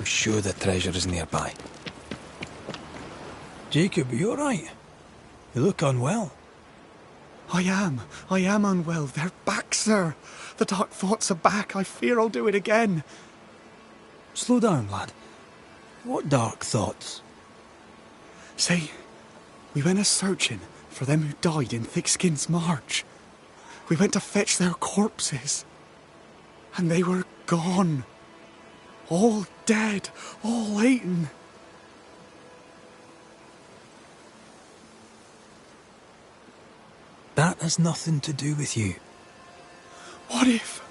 I'm sure the treasure is nearby. Jacob, are you alright? You look unwell. I am unwell. They're back, sir. The dark thoughts are back. I fear I'll do it again. Slow down, lad. What dark thoughts? See, we went a-searching for them who died in Thickskin's march. We went to fetch their corpses. And they were gone. All dead, all eaten. That has nothing to do with you. What if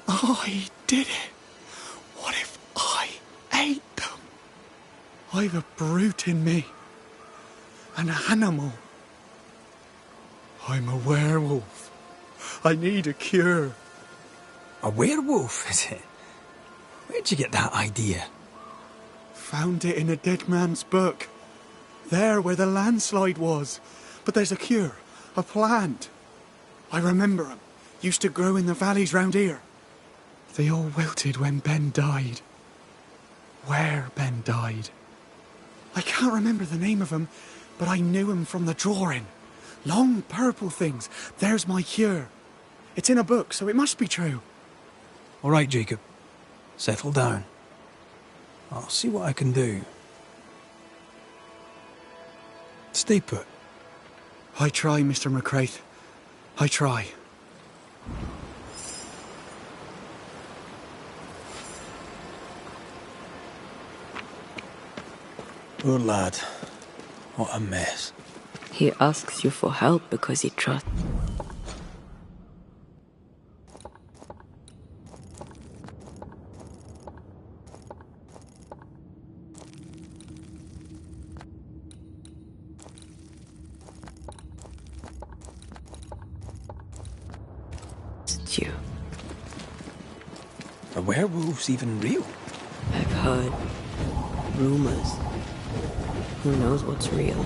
I did it? What if I ate them? I've a brute in me. An animal. I'm a werewolf. I need a cure. A werewolf, is it? Where'd you get that idea? Found it in a dead man's book. There where the landslide was. But there's a cure. A plant. I remember 'em. Used to grow in the valleys round here. They all wilted when Ben died. Where Ben died. I can't remember the name of 'em, but I knew 'em from the drawing. Long purple things. There's my cure. It's in a book, so it must be true. All right, Jacob. Settle down. I'll see what I can do. Stay put. I try, Mr. McCraith. I try. Poor lad. What a mess. He asks you for help because he trusts. You. Are werewolves even real? I've heard rumors. Who knows what's real?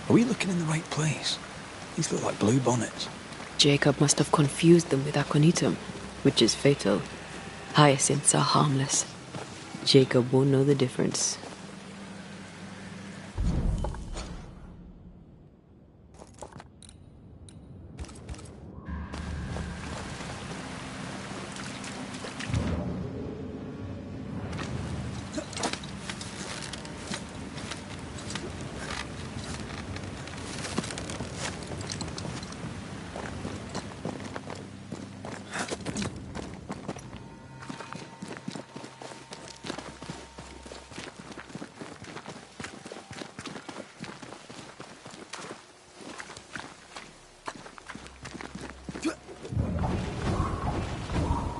Are we looking in the right place? These look like blue bonnets. Jacob must have confused them with aconitum, which is fatal. Hyacinths are harmless. Jacob won't know the difference.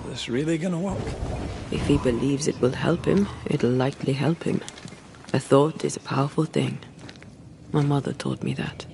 This really gonna work? If he believes it will help him, it'll likely help him. A thought is a powerful thing. My mother taught me that.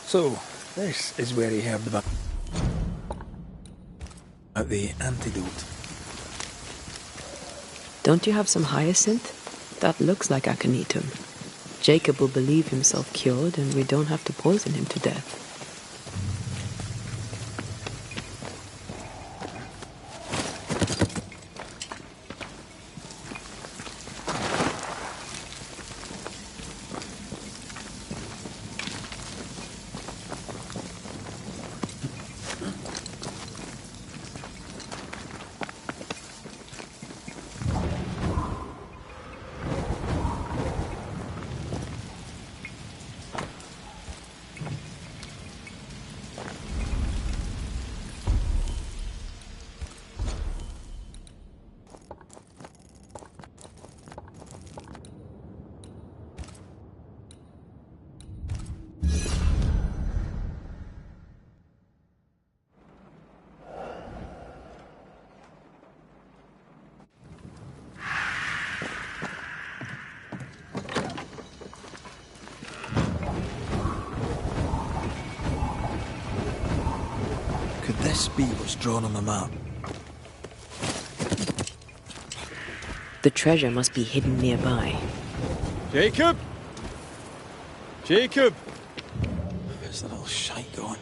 So, this is where he heard about the antidote. Don't you have some hyacinth? That looks like aconitum. Jacob will believe himself cured, and we don't have to poison him to death. Could this be what's drawn on the map? The treasure must be hidden nearby. Jacob? Jacob! Where's the little shite going?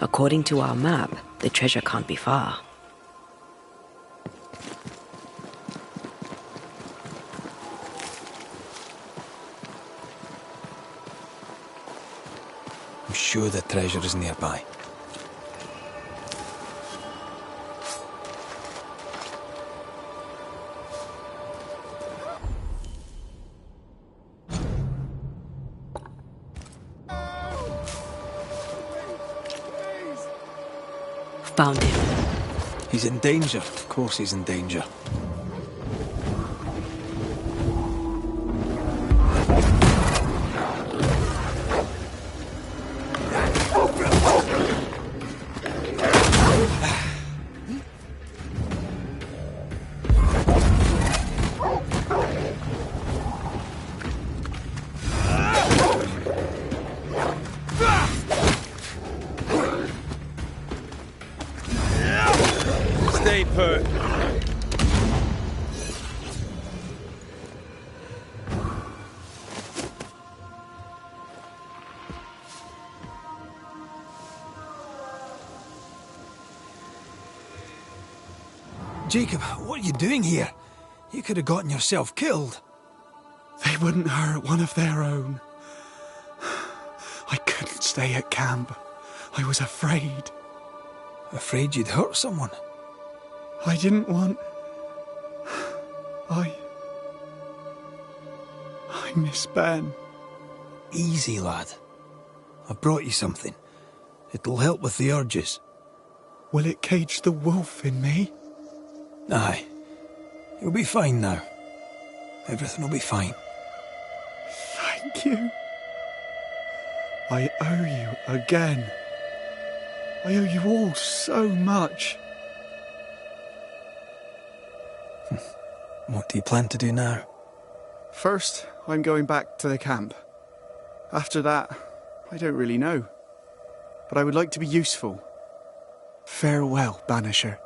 According to our map, the treasure can't be far. I'm sure the treasure is nearby. Found him. He's in danger. Of course he's in danger. Stay put. Jacob, what are you doing here? You could have gotten yourself killed. They wouldn't hurt one of their own. I couldn't stay at camp. I was afraid. Afraid you'd hurt someone? I didn't want... I miss Ben. Easy, lad. I've brought you something. It'll help with the urges. Will it cage the wolf in me? Aye. You'll be fine now. Everything will be fine. Thank you. I owe you again. I owe you all so much. What do you plan to do now? First, I'm going back to the camp. After that, I don't really know. But I would like to be useful. Farewell, Banisher.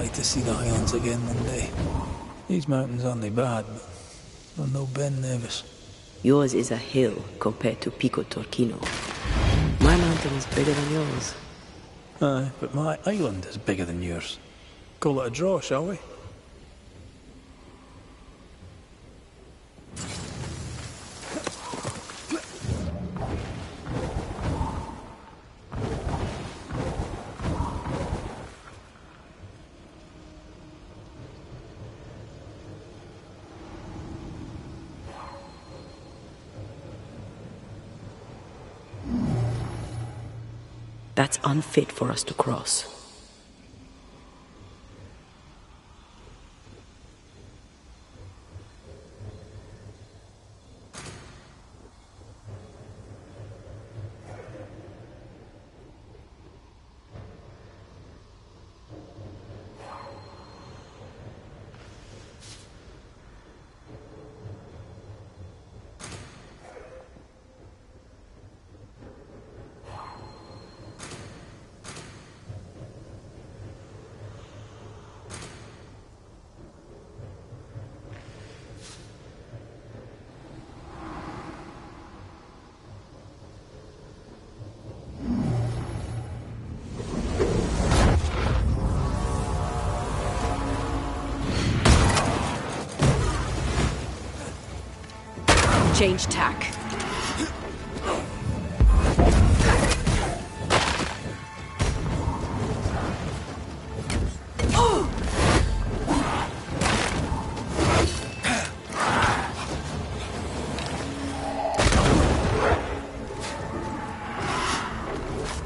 like to see the Highlands again one day. These mountains aren't they bad, but I'm no Ben Nevis. Yours is a hill compared to Pico Torquino. My mountain is bigger than yours. Aye, but my island is bigger than yours. Call it a draw, shall we? That's unfit for us to cross. Change tack.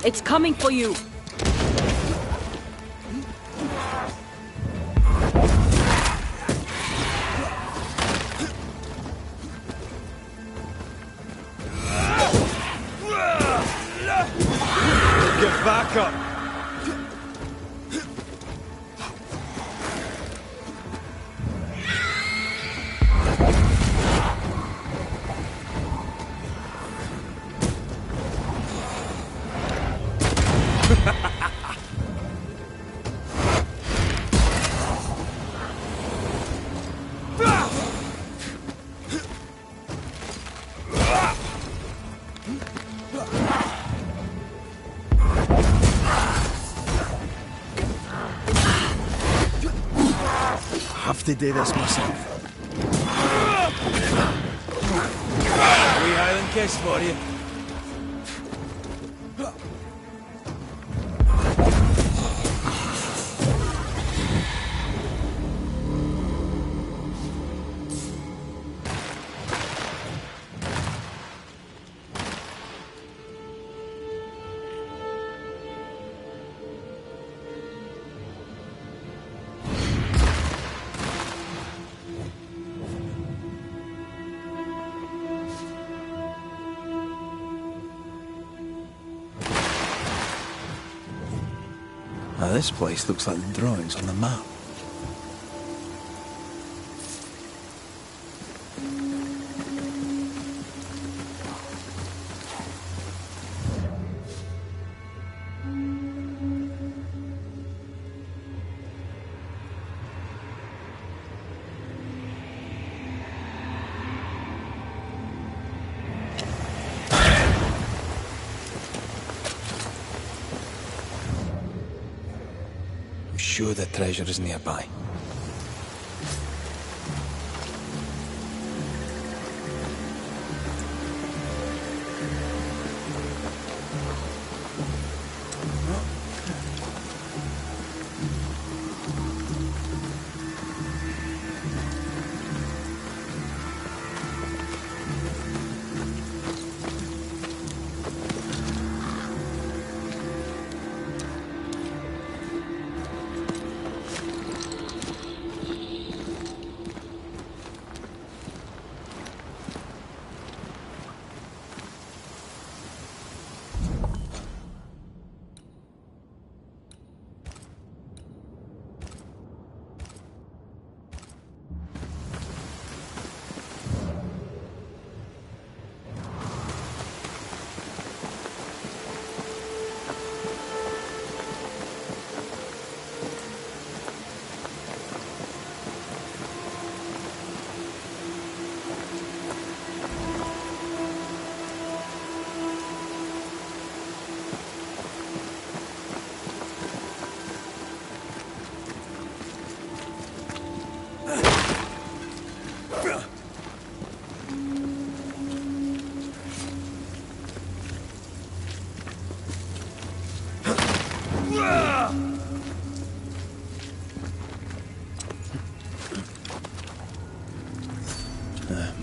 It's coming for you. Get back up! Have to do this myself. Wee Highland kiss for you. Now this place looks like the drawings on the map. Sure the treasure is nearby.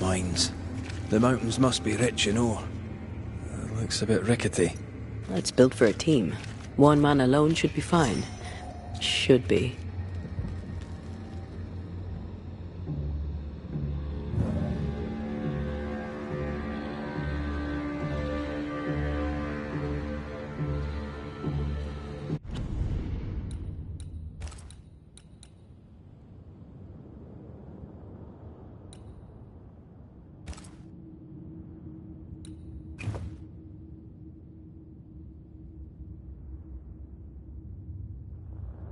mines. The mountains must be rich in ore. It looks a bit rickety. It's built for a team. One man alone should be fine. Should be.